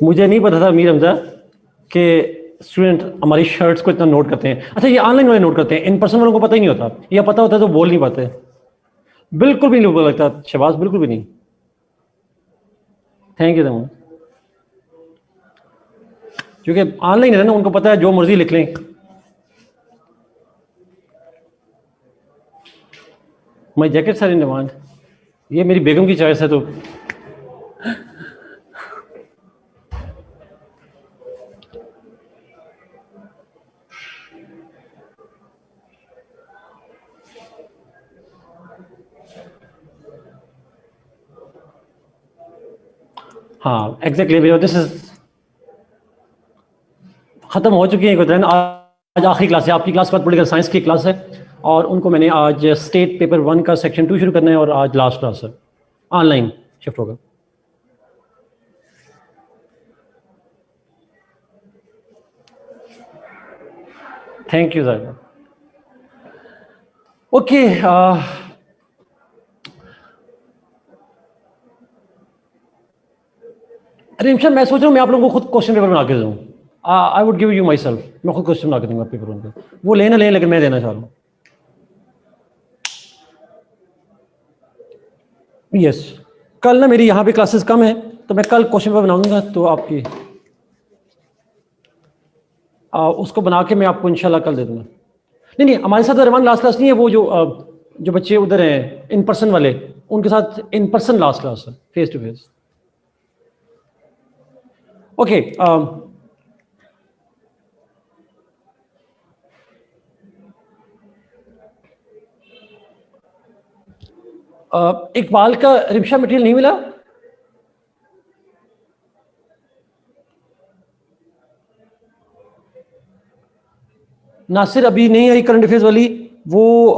मुझे नहीं पता था मीर हमजा कि स्टूडेंट हमारी शर्ट्स को इतना नोट करते हैं। अच्छा, ये ऑनलाइन वाले नोट करते हैं, इन पर्सन वालों को पता ही नहीं होता, या पता होता है तो बोल नहीं पाते। बिल्कुल भी नहीं लगता शहबाज, बिल्कुल भी नहीं। Thank you Taimur. क्योंकि ऑनलाइन है ना, उनको पता है जो मर्जी लिख लें। माई जैकेट्स आर इन डिमांड, ये मेरी बेगम की चॉइस है। तो हाँ एग्जैक्टली, दिस इज खत्म हो चुकी है। आज आखिरी क्लास है आपकी, क्लास के बाद पॉलिटिकल साइंस की क्लास है, और उनको मैंने आज स्टेट पेपर 1 का सेक्शन 2 शुरू करना है, और आज लास्ट क्लास है, ऑनलाइन शिफ्ट होगा। Thank you sir. Okay, mission, मैं सोच रहा हूँ मैं आप लोगों को खुद क्वेश्चन पेपर बना के दूँ। I would give you my self, मैं खुद क्वेश्चन बना के दूंगा पेपर उनको, वो लेना लें, लेकिन मैं देना चाह रहा हूँ। यस, कल ना मेरी यहाँ पे क्लासेस कम है, तो मैं कल क्वेश्चन पेपर बनाऊंगा, तो आपकी उसको बना के मैं आपको इंशाल्लाह कल दे दूंगा। नहीं नहीं, हमारे साथ रहमान लास्ट क्लास नहीं है, वो जो बच्चे उधर हैं इन पर्सन वाले, उनके साथ इन पर्सन लास्ट क्लास है, face to face. Okay, Iqbal का रिक्शा मटेरियल नहीं मिला? नासिर अभी नहीं आई करंट अफेयर्स वाली, वो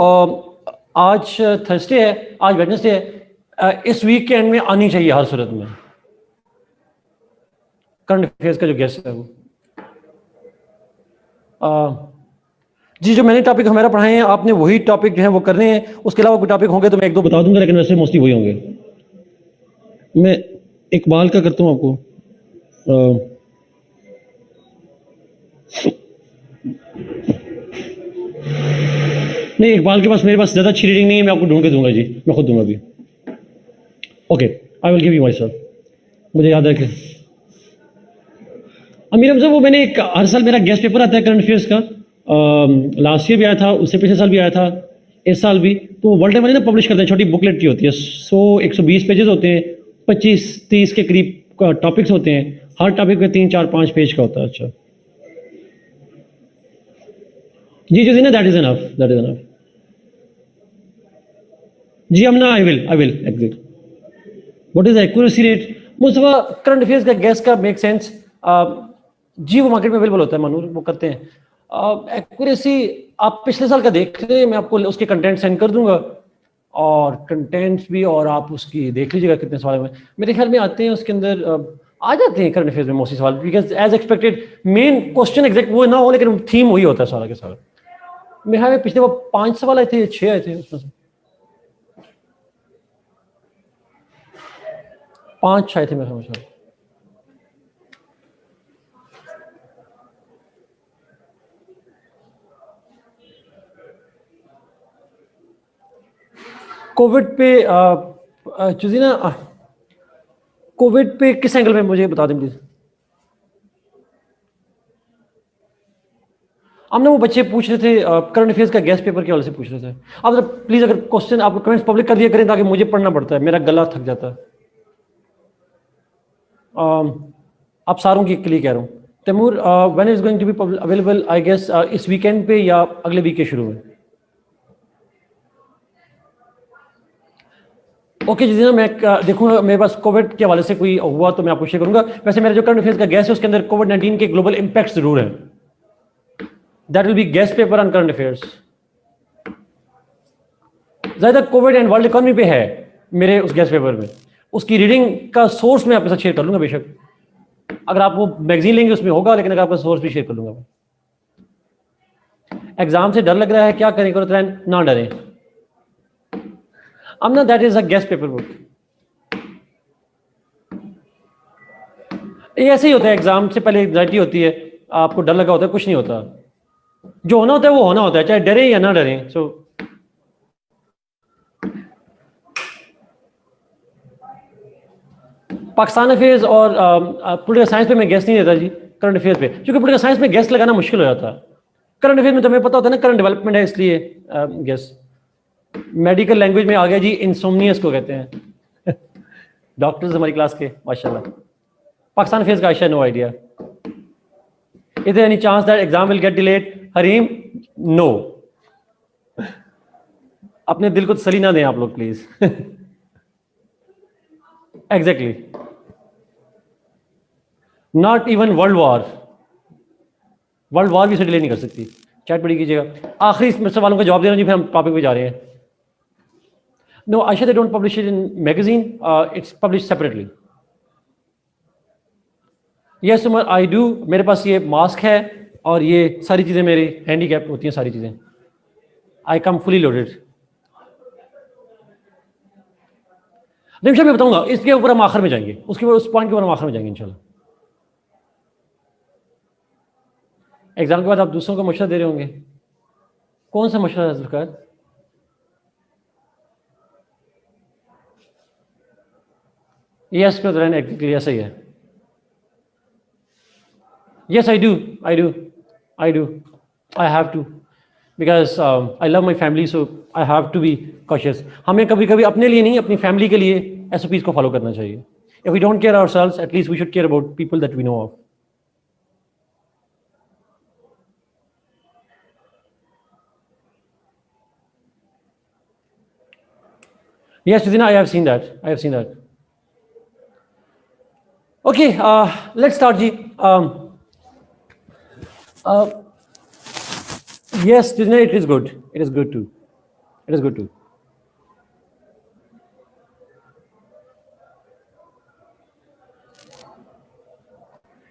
आज थर्सडे है, आज वेडनेसडे है, इस वीक के एंड में आनी चाहिए हर सूरत में। करंट अफेयर्स का जो गेस्ट है वो जी, जो मैंने टॉपिक हमारा पढ़ाए हैं आपने वही टॉपिक जो है वो करने हैं। उसके अलावा कोई टॉपिक होंगे तो मैं एक दो बता दूंगा, लेकिन वैसे मोस्टली वही होंगे। मैं इकबाल का करता हूँ आपको। नहीं, इकबाल के पास मेरे पास ज़्यादा अच्छी रीडिंग नहीं है, मैं आपको ढूंढ के दूंगा जी, मैं खुद दूंगा अभी। Okay, I will give you my self. मुझे याद है कि अमीर हमजा, वो मैंने एक हर साल मेरा गेस्ट पेपर आता है करंट अफेयर्स का, लास्ट ईयर भी आया था, उससे पिछले साल भी आया था, इस साल भी। तो वर्ल्ड टाइम वाले ना पब्लिश करते हैं, छोटी बुकलेट की होती है, 120 पेजेस होते हैं, 25-30 के करीब टॉपिक्स होते हैं, हर टॉपिक में 3-4-5 पेज का होता है। अच्छा जी जी, ना that is enough, that is enough जी। हम ना I will exit. What is accuracy rate? Mustafa, current affairs का गैस का मेक सेंस जी, वो मार्केट में अवेलेबल होता है, मानूर वो करते हैं। एक्यूरेसी आप पिछले साल का देख लें, मैं आपको उसके कंटेंट सेंड कर दूंगा, और कंटेंट्स भी, और आप उसकी देख लीजिएगा कितने सवाल में मेरे ख्याल में आते हैं उसके अंदर। आ जाते हैं करंट अफेयर्स में मोस्टली सवाल, because as expected main question exact वो ना हो, लेकिन थीम वही होता है सारा के सारा। मेरे ख्याल में पिछले वो 5 सवाल आए थे, 6 आए थे, उसमें से 5 आए थे मेरे ख्याल में। कोविड पे चूजी ना, कोविड पे किस एंगल में मुझे बता दें प्लीज। हमने वो बच्चे पूछ रहे थे करंट अफेयर्स का गेस्ट पेपर के वाले से पूछ रहे थे। आप प्लीज अगर क्वेश्चन आप कमेंट्स पब्लिक कर दिया करें, ताकि मुझे पढ़ना पड़ता है, मेरा गला थक जाता है। आप सारों के लिए कह रहा हूँ। Taimur, when is going to be available? I guess इस वीकेंड पे या अगले वीक के शुरू में। ओके जी, ना मैं देखूंगा, मेरे पास कोविड के हवाले से कोई हुआ तो मैं आपको शेयर करूंगा। वैसे मेरा जो करंट अफेयर्स का गैस है उसके अंदर कोविड-19 के ग्लोबल इंपैक्ट जरूर है। That will be guest paper on current affairs. ज्यादा कोविड एंड वर्ल्ड इकोनॉमी पे है मेरे उस गेस्ट पेपर में। उसकी रीडिंग का सोर्स मैं आपके साथ शेयर कर लूंगा बेशक, अगर आप वो मैगजीन लेंगे उसमें होगा, लेकिन अगर आपका सोर्स भी शेयर कर लूंगा। एग्जाम से डर लग रहा है, क्या करें, करो ना डरें। Amna, that is a guest paper book. ये ऐसे ही होता है, एग्जाम से पहले एंग्जाइटी होती है, आपको डर लगा होता है, कुछ नहीं होता, जो होना होता है वो होना होता है, चाहे डरे या ना डरे। सो पाकिस्तान अफेयर्स और पॉलिटिकल साइंस पे मैं गेस्ट नहीं देता जी, करंट अफेयर्स पे, क्योंकि पॉलिटिकल साइंस में गेस्ट लगाना मुश्किल हो जाता है। करंट अफेयर्स में तो हमें पता होता है ना, करंट डेवलपमेंट है, इसलिए गेस्ट। मेडिकल लैंग्वेज में आ गया जी, इंसोमनियस को कहते हैं डॉक्टर्स हमारी क्लास के माशाल्लाह। पाकिस्तान अफेयर्स का Ayesha no idea. Is there any chance that exam will get delayed? Hareem no. अपने दिल को तसल्ली ना दें आप लोग please exactly, not even world war, world war भी से डिले नहीं कर सकती। चैट पढ़ी कीजिएगा। आखिरी सवालों का जवाब दे रहा हूँ जी, फिर हम टॉपिक पे जा रहे हैं। No Ayesha, they don't publish it in magazine, it's publish separately. Yes Umar, I do. मेरे पास ये मास्क है और ये सारी चीज़ें मेरी हैंडीकैप होती हैं, सारी चीज़ें। आई कम फुली लोडेड। निमिषा मैं बताऊंगा, इसके ऊपर हम आखिर में जाएंगे, उसके ऊपर, उस पॉइंट के ऊपर हम आखिर में जाएंगे इंशाल्लाह। एग्जाम के बाद आप दूसरों को मशवरा दे रहे होंगे, कौन सा मशवरा है जुल्फिकार? यस ब्रदर, एग्जैक्टली ऐसा ही है। Yes I do, I do, I do, I have to, because I love my family, so I have to be cautious. हमें कभी कभी अपने लिए नहीं, अपनी फैमिली के लिए SOPs को फॉलो करना चाहिए। If we don't care ourselves, at least we should care about people that we know of. Yes, Rizina, I have seen that. I have seen that. Okay, let's start, Ji. Yes, Rizina, it is good. It is good too. It is good too.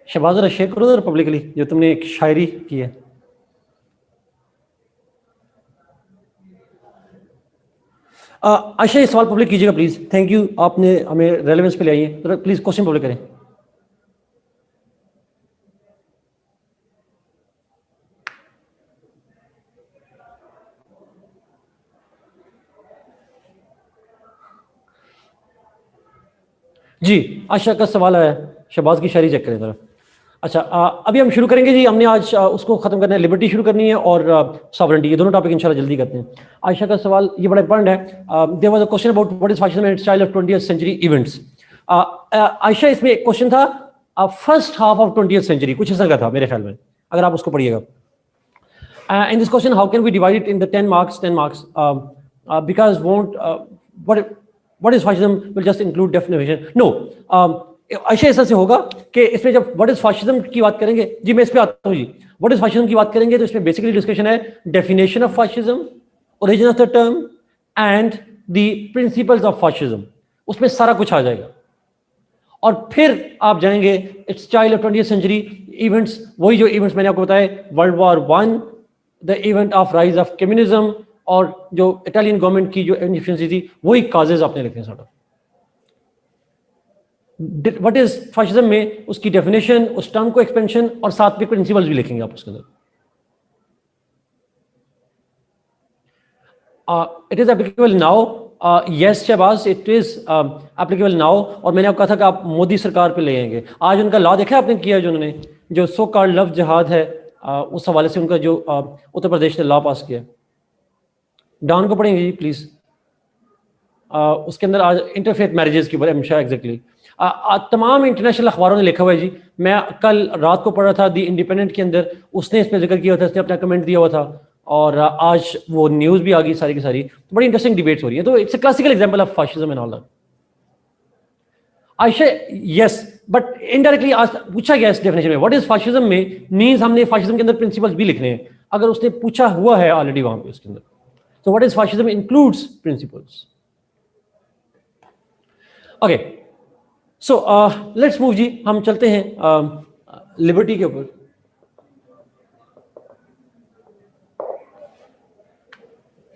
शहबाज जरा share करो जरा publicly जो तुमने एक शायरी की है। आयशा, ये सवाल पब्लिक कीजिएगा प्लीज। थैंक यू, आपने हमें रेलेवेंस पे ले आई है, तो प्लीज क्वेश्चन पब्लिक करें। जी, आयशा का सवाल है, शहबाज की शायरी चेक करें जरा। अच्छा, अभी हम शुरू करेंगे जी। हमने आज उसको खत्म करना है, लिबर्टी शुरू करनी है और सॉवरेंटी, ये दोनों टॉपिक इंशाल्लाह जल्दी करते हैं। आयशा का सवाल ये बड़ा इंपॉर्टेंट है। There was a question about what is fascism and style of 20th century events. Ayesha, इसमें एक क्वेश्चन था first half of 20th century, कुछ ऐसा का था मेरे ख्याल में, अगर आप उसको पढ़िएगा। In this question, how can we divide it in the 10 marks, because what is fascism will just include definition. No, ऐसे ऐसा से होगा कि इसमें जब व्हाट इज फाशिज्म की बात करेंगे जी, मैं इस पे आता हूँ जी। व्हाट इज फाशिज्म की बात करेंगे तो इसमें बेसिकली डिस्कशन है definition of fascism, origin of the term and the principles of fascism, उसमें सारा कुछ आ जाएगा। और फिर आप जाएंगे its style of 20th century events, वही जो इवेंट्स मैंने आपको बताए, world war 1, the event of rise of communism, और जो इटालियन गवर्नमेंट की जो इनएफिशिएंसी थी, वही काजेज आपने लिखे हैं sort of. What is fascism में उसकी डेफिनेशन, उस टर्म को एक्सपेंशन, और साथ में प्रिंसिपल्स भी लिखेंगे आप उसके अंदर। It is applicable now. Yes Shahbaz, it is applicable now. और मैंने आपको कहा था कि आप मोदी सरकार पे ले आएंगे। आज उनका लॉ देखा आपने किया, जो उन्होंने जो सो कॉल्ड लव जिहाद है, उस हवाले से उनका जो उत्तर प्रदेश ने लॉ पास किया। डाउन को पढ़ेंगे जी प्लीज। उसके अंदर आज इंटरफेथ मैरिजेस के ऊपर एग्जैक्टली तमाम इंटरनेशनल अखबारों ने लिखा हुआ है जी। मैं कल रात को पढ़ रहा था दी इंडिपेंडेंट के अंदर, उसने इस पर जिक्र किया था, उसने अपना कमेंट दिया हुआ था, और आज वो न्यूज़ भी आ गई सारी की सारी। तो बड़ी इंटरेस्टिंग डिबेट्स हो रही है। तो it's a classical example of fascism and all that. Ayesha, yes, but indirectly आज पूछा गया इस डेफिनेशन में व्हाट इज फाशिज्म में, मींस हमने फाशिज्म के अंदर प्रिंसिपल्स भी लिखने हैं, अगर उसने पूछा हुआ है ऑलरेडी वहां पे उसके अंदर। So what is fascism includes principles. Okay, so let's move जी, हम चलते हैं लिबर्टी के ऊपर।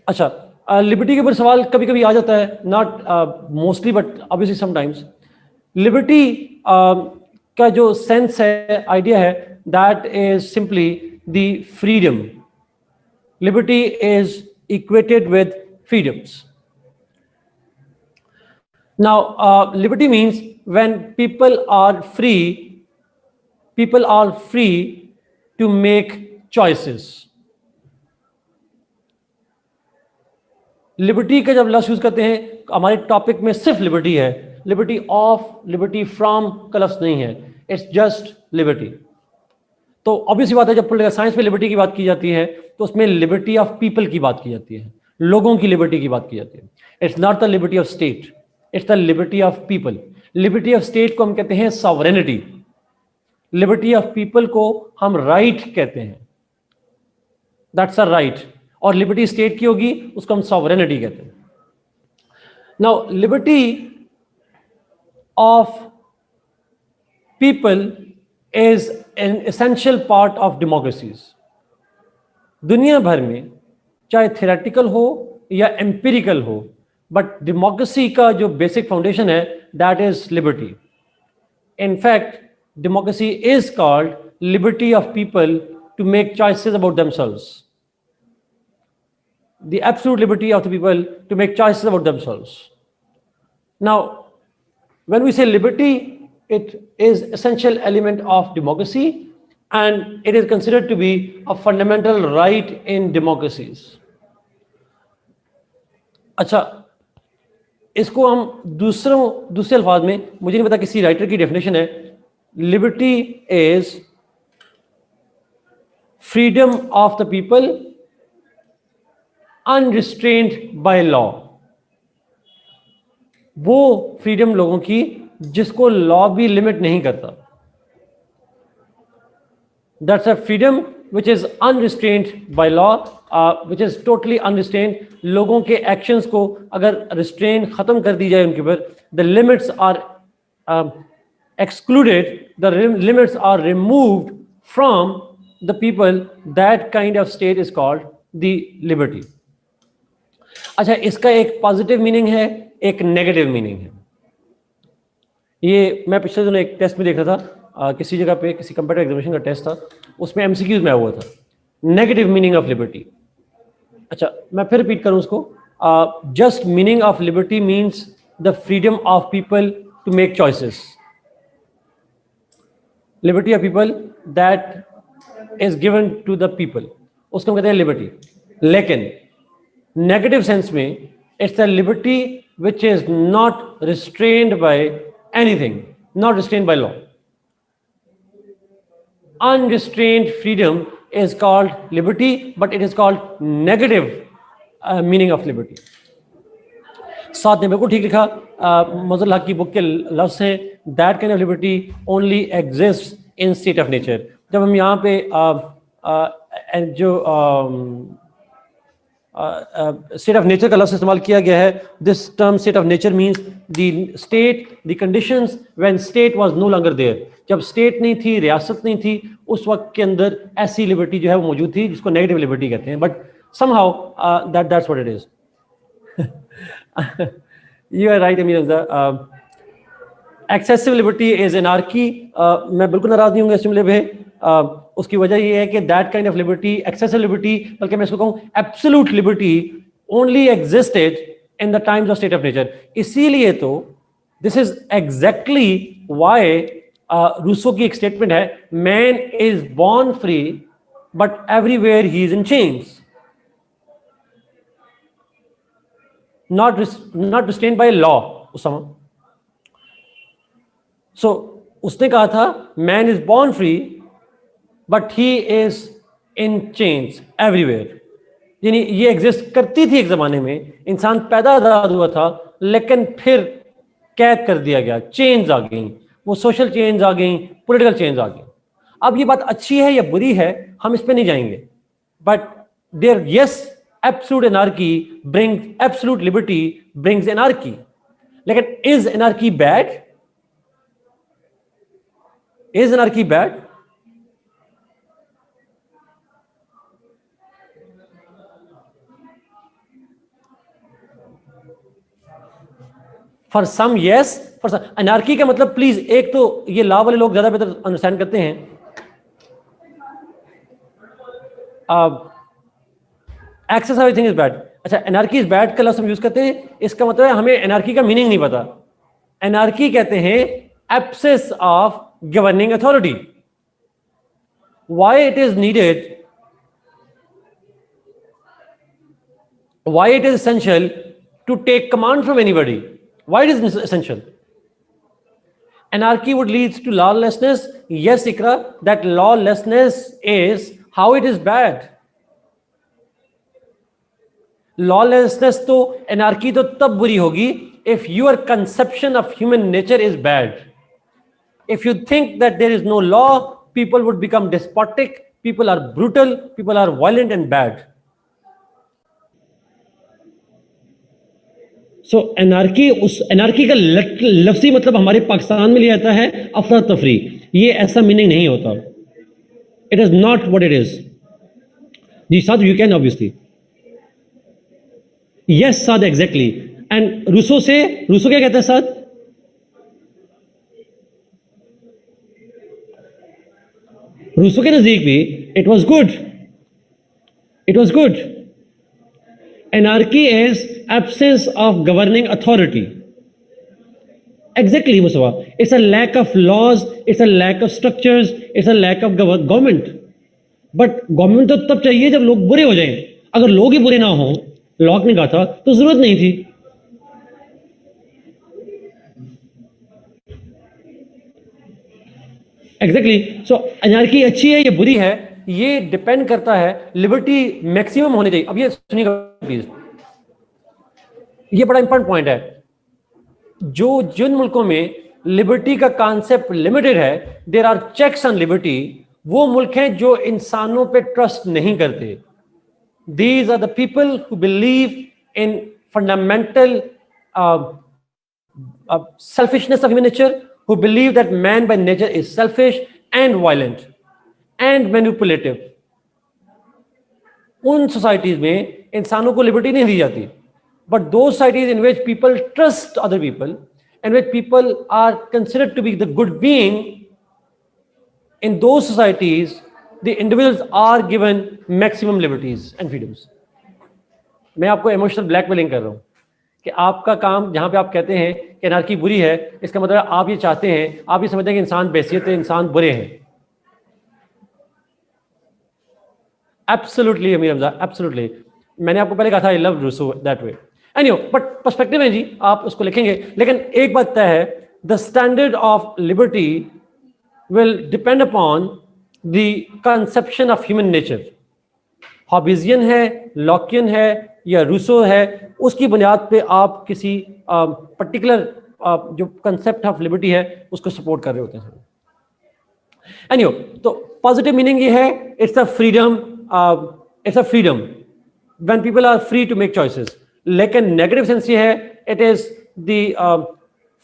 अच्छा, लिबर्टी के ऊपर सवाल कभी कभी आ जाता है, not mostly but obviously sometimes. Liberty का जो सेंस है, आइडिया है, that is simply the freedom. Liberty is equated with freedoms. Now, liberty means when people are free to make choices. Liberty का जब लफ्ज़ यूज करते हैं, हमारे टॉपिक में सिर्फ लिबर्टी है, लिबर्टी ऑफ, लिबर्टी फ्रॉम का लफ्ज़ नहीं है, इट्स जस्ट लिबर्टी. तो ऑब्वियसली बात है, जब पॉलिटिकल साइंस में लिबर्टी की बात की जाती है तो उसमें लिबर्टी ऑफ पीपल की बात की जाती है, लोगों की लिबर्टी की बात की जाती है. It's not the liberty of state, it's the liberty of people. Liberty of state को हम कहते हैं सॉवरेनिटी, लिबर्टी ऑफ पीपल को हम राइट कहते हैं, दैट्स अ राइट. और लिबर्टी स्टेट की होगी उसको हम सॉवरेनिटी कहते हैं. Now liberty of people is an essential part of democracies. दुनिया भर में चाहे थियोरेटिकल हो या एम्पिरिकल हो, बट डेमोक्रेसी का जो बेसिक फाउंडेशन है that is liberty. In fact, democracy is called liberty of people to make choices about themselves. The absolute liberty of the people to make choices about themselves. Now, when we say liberty, it is essential element of democracy and it is considered to be a fundamental right in democracies. अच्छा, इसको हम दूसरे अल्फाज में, मुझे नहीं पता किसी राइटर की डेफिनेशन है, liberty is freedom of the people unrestrained by law. वो फ्रीडम लोगों की जिसको लॉ भी लिमिट नहीं करता. That's a freedom which is unrestrained by law, which is totally unrestrained. लोगों के actions को अगर restrain खत्म कर दी जाए उनके ऊपर, the limits are excluded, the limits are removed from the people, that kind of state is called the liberty. अच्छा, इसका एक पॉजिटिव मीनिंग है, एक नेगेटिव मीनिंग है. ये मैं पिछले दिनों एक टेस्ट में देख रहा था, किसी जगह पे किसी कंप्यूटर एग्जामिनेशन का टेस्ट था, उसमें एमसीक्यूज में आया हुआ था नेगेटिव मीनिंग ऑफ लिबर्टी. अच्छा, मैं फिर रिपीट करूं उसको. Just meaning of liberty means the freedom of people to make choices. Liberty of people that is given to the people, उसको हम कहते हैं लिबर्टी. लेकिन नेगेटिव सेंस में it's the liberty which is not restrained by anything, not restrained by law. Unrestrained freedom is called liberty, but it is called negative meaning of liberty. साथ में बिल्कुल ठीक लिखा, मज़ल हक की बुक के लफ्ज़ हैं, that kind of liberty only exists in state of nature. जब हम यहाँ पे जो स्टेट ऑफ नेचर का लफ्ज़ इस्तेमाल किया गया है, this term state of nature means the state, the conditions when state was no longer there. जब स्टेट नहीं थी, रियासत नहीं थी, उस वक्त के अंदर ऐसी लिबर्टी जो है वो मौजूद थी जिसको नेगेटिव लिबर्टी कहते हैं. But somehow that's what it is. You are right. Excessive liberty is anarchy. मैं बिल्कुल नाराज नहीं हूँ इस जुमले पे. उसकी वजह ये है कि that kind of liberty, excessive liberty, बल्कि मैं इसको कहूँ absolute liberty, only existed in the times of state of nature. इसीलिए तो this is exactly why Rousseau की एक स्टेटमेंट है, man is born free but everywhere he is in chains, not restrained by law. Usama. So उसने कहा था man is born free but he is in chains everywhere. यानी ये exist करती थी एक जमाने में, इंसान पैदा आजाद हुआ था लेकिन फिर कैद कर दिया गया, चेंज आ गई, वो सोशल चेंज आ गई, पॉलिटिकल चेंज आ गई. अब ये बात अच्छी है या बुरी है हम इस पे नहीं जाएंगे, but there yes absolute anarchy brings absolute liberty, brings anarchy. Lekin is anarchy bad? Is anarchy bad? For some yes, पर एनार्की का मतलब प्लीज, एक तो ये लॉ वाले लोग ज्यादा बेहतर अंडरस्टैंड करते हैं, excess of everything is bad. अच्छा, एनार्की इज बैड का लफ्ज हम यूज करते हैं, इसका मतलब है हमें एनार्की का मीनिंग नहीं पता। एनार्की कहते हैं absence of governing authority. Why it is needed, why it is essential to take command from anybody, why it is essential? Anarchy would lead to lawlessness. Yes, Ikra, that lawlessness is how it is bad. Lawlessness तो anarchy तो तब बुरी होगी if your conception of human nature is bad. If you think that there is no law, people would become despotic, people are brutal, people are violent and bad. So anarchy, उस anarchy का लफ्जी मतलब हमारे पाकिस्तान में लिया जाता है अफरा तफरी। ये ऐसा मीनिंग नहीं होता, it is not what it is. जी Saad, you can obviously, yes Saad, exactly. And Rousseau से, रूसो क्या कहता है साद? रूसो के नजदीक भी it was good, it was good. Anarchy is absence of governing authority. Exactly, Mustafa. It's a lack of laws, it's a lack of structures, it's a lack of government. But government तो तब चाहिए जब लोग बुरे हो जाएं। अगर लोग ही बुरे ना हो, लॉक ने कहा था, तो जरूरत नहीं थी। Exactly. So एनार्की अच्छी है या बुरी है, ये डिपेंड करता है, लिबर्टी मैक्सिमम होनी चाहिए। अब ये सुनिएगा प्लीज, ये बड़ा इंपॉर्टेंट पॉइंट है। जो जिन मुल्कों में लिबर्टी का कॉन्सेप्ट लिमिटेड है, there are checks on liberty, वो मुल्क हैं जो इंसानों पे ट्रस्ट नहीं करते। These are the people who believe in fundamental selfishness of human nature, who believe that man by nature is selfish and violent and manipulative. उन सोसाइटीज में इंसानों को लिबर्टी नहीं दी जाती। But those societies in which people trust other people and which people are considered to be the good being, in those societies the individuals are given maximum liberties and freedoms. मैं आपको emotional blackmailing कर रहा हूं कि आपका काम, जहां पे आप कहते हैं कि एनार्की बुरी है, इसका मतलब आप ये चाहते हैं, आप ये समझते हैं कि इंसान बेहसियत है, इंसान बुरे हैं। Absolutely Amir Hamza, absolutely. मैंने आपको पहले कहा था I love Rousseau that way. Anyway, but perspective है जी, आप उसको लिखेंगे। लेकिन एक बात तय है, the standard of liberty will depend upon the conception of human nature. Hobbesian है, लॉकियन है या रूसो है, उसकी बुनियाद पे आप किसी पर्टिकुलर जो कंसेप्ट ऑफ लिबर्टी है उसको सपोर्ट कर रहे होते हैं। एनीवे, तो पॉजिटिव मीनिंग ये है, it's a freedom, it's a freedom when people are free to make choices. लेकिन नेगेटिव सेंस ये है, it is the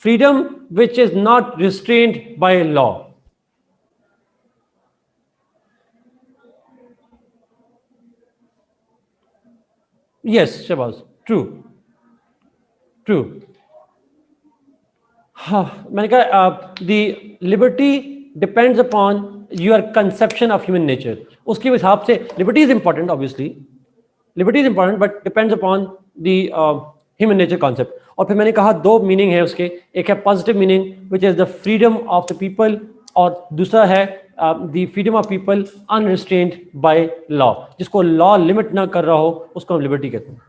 freedom which is not restrained by law. Yes, Shabazz, true, true. हाँ, मैंने कहा the liberty depends upon your conception of human nature. उसके हिसाब से liberty is important, obviously. Liberty is important, but depends upon the human nature concept. और फिर मैंने कहा दो मीनिंग है उसके, एक है positive meaning, which is the freedom of the people, और दूसरा है the freedom of people unrestrained by law, जिसको law limit ना कर रहा हो उसको हम liberty कहते हैं।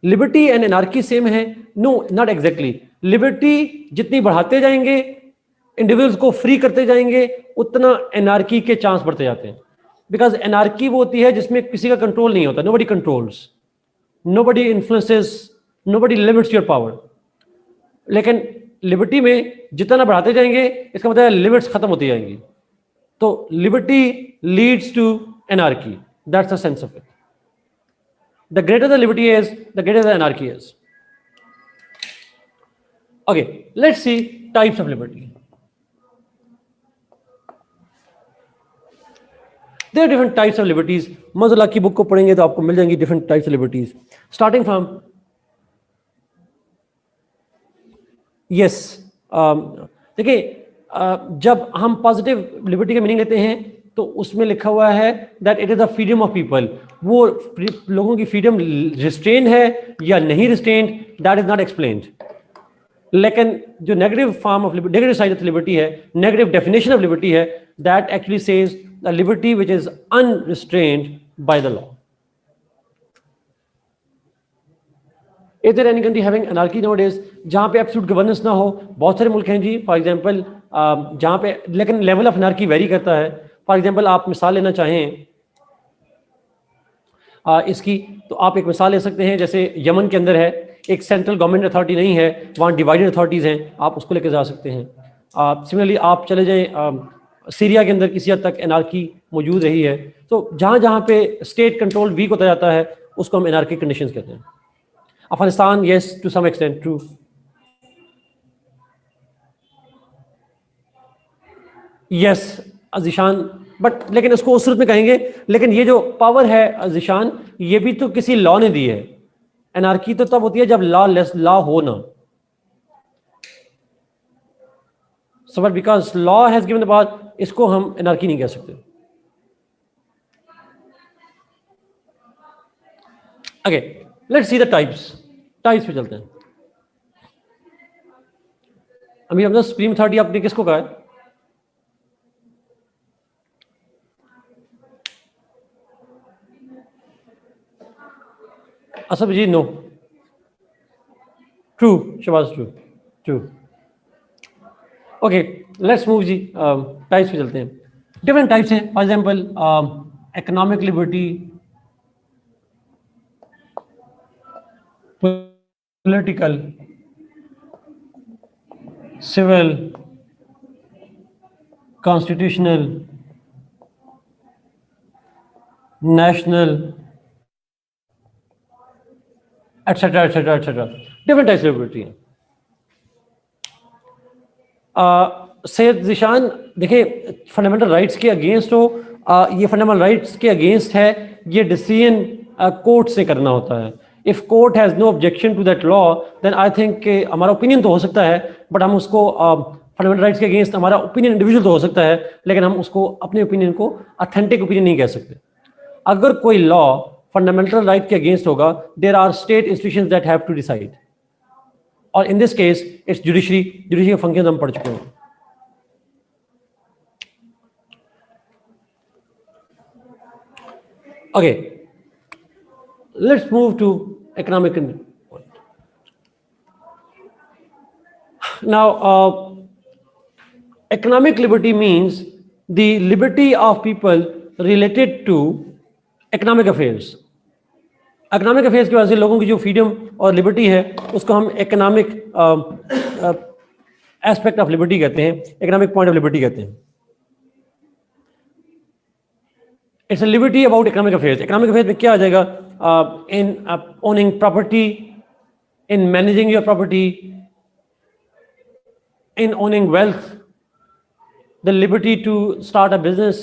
लिबर्टी एंड एनार्की सेम है? No, not exactly. लिबर्टी जितनी बढ़ाते जाएंगे, इंडिविजुअल्स को फ्री करते जाएंगे, उतना एनार्की के चांस बढ़ते जाते हैं। बिकॉज एनार्की वो होती है जिसमें किसी का कंट्रोल नहीं होता, nobody controls, nobody influences, nobody limits your power. लेकिन लिबर्टी में जितना बढ़ाते जाएंगे, इसका मतलब है लिमिट्स खत्म होती जाएंगी। तो liberty leads to anarchy, that's the sense of it. The greater the liberty is, the greater the anarchy is. Okay, let's see types of liberty. There are different types of liberties. मज़ला की book को पढ़ेंगे तो आपको मिल जाएंगी different types of liberties. Starting from, yes, देखिए जब हम positive liberty का मीनिंग लेते हैं तो उसमें लिखा हुआ है that it is the freedom of people. वो लोगों की फ्रीडम रिस्ट्रेन है या नहीं restrain, that is not explained. लेकिन जो negative form of negative side of liberty है, नेगेटिव डेफिनेशन ऑफ लिबर्टी है, that actually says the liberty which is unrestrained by the law. Is there any country having anarchy nowadays? जहाँ पे absolute governance ना हो? बहुत सारे मुल्क हैं जी, फॉर एग्जांपल जहाँ पे, लेकिन लेवल ऑफ अनार्की वेरी करता है। फॉर एग्जांपल आप मिसाल लेना चाहें इसकी, तो आप एक मिसाल ले सकते हैं, जैसे यमन के अंदर है, एक सेंट्रल गवर्नमेंट अथॉरिटी नहीं है, वहाँ डिवाइडेड अथॉरिटीज़ हैं, आप उसको लेकर जा सकते हैं। सिमिलरली आप चले जाएँ सीरिया के अंदर किसी हद तक एनार्की मौजूद रही है। तो जहाँ जहाँ पे स्टेट कंट्रोल वीक होता जाता है उसको हम एनार्की कंडीशंस कहते हैं। Afghanistan, yes, to some extent, true. Yes, Azeeshan, but लेकिन उसको उस सूरत में कहेंगे, लेकिन ये जो पावर है अज़ीशान, ये भी तो किसी लॉ ने दी है। एनार्की तो तब होती है जब लॉ हो ना। So but because law has given the power, इसको हम एनार्की नहीं कह सकते। Okay, let's see the types पे चलते हैं। अभी हमने सुप्रीम अथॉरिटी आपने किसको कहा है? Asaf ji, no. True Shahbaz, true. Okay, let's move जी, टाइप्स पे चलते हैं। डिफरेंट टाइप्स हैं। For example economic liberty, political, civil, constitutional, national, etc. Different types of liberty हैं। सैयद ज़ीशान, देखिए फंडामेंटल राइट्स के अगेंस्ट हो, ये फंडामेंटल राइट्स के अगेंस्ट है, ये डिसीजन कोर्ट से करना होता है। If court has no objection to that law, then I think हमारा ओपिनियन तो हो सकता है, बट हम उसको फंडामेंटल राइट्स के अगेंस्ट हमारा ओपिनियन इंडिविजुअल तो हो सकता है, लेकिन हम उसको अपने ओपिनियन को ऑथेंटिक ओपिनियन नहीं कह सकते। अगर कोई लॉ फंडामेंटल राइट के अगेंस्ट होगा, there are state institutions that have to decide, और in this case it's judiciary के फंक्शन हम पढ़ चुके हैं। Okay, let's move to economic. Now, economic liberty means the liberty of people related to economic affairs. Economic affairs की वजह से लोगों की जो फ्रीडम और लिबर्टी है उसको हम economic aspect of liberty कहते हैं, economic point of liberty कहते हैं। It's a liberty about economic affairs. Economic affairs में क्या आ जाएगा? In owning property, in managing your property, in owning wealth, the liberty to start a business,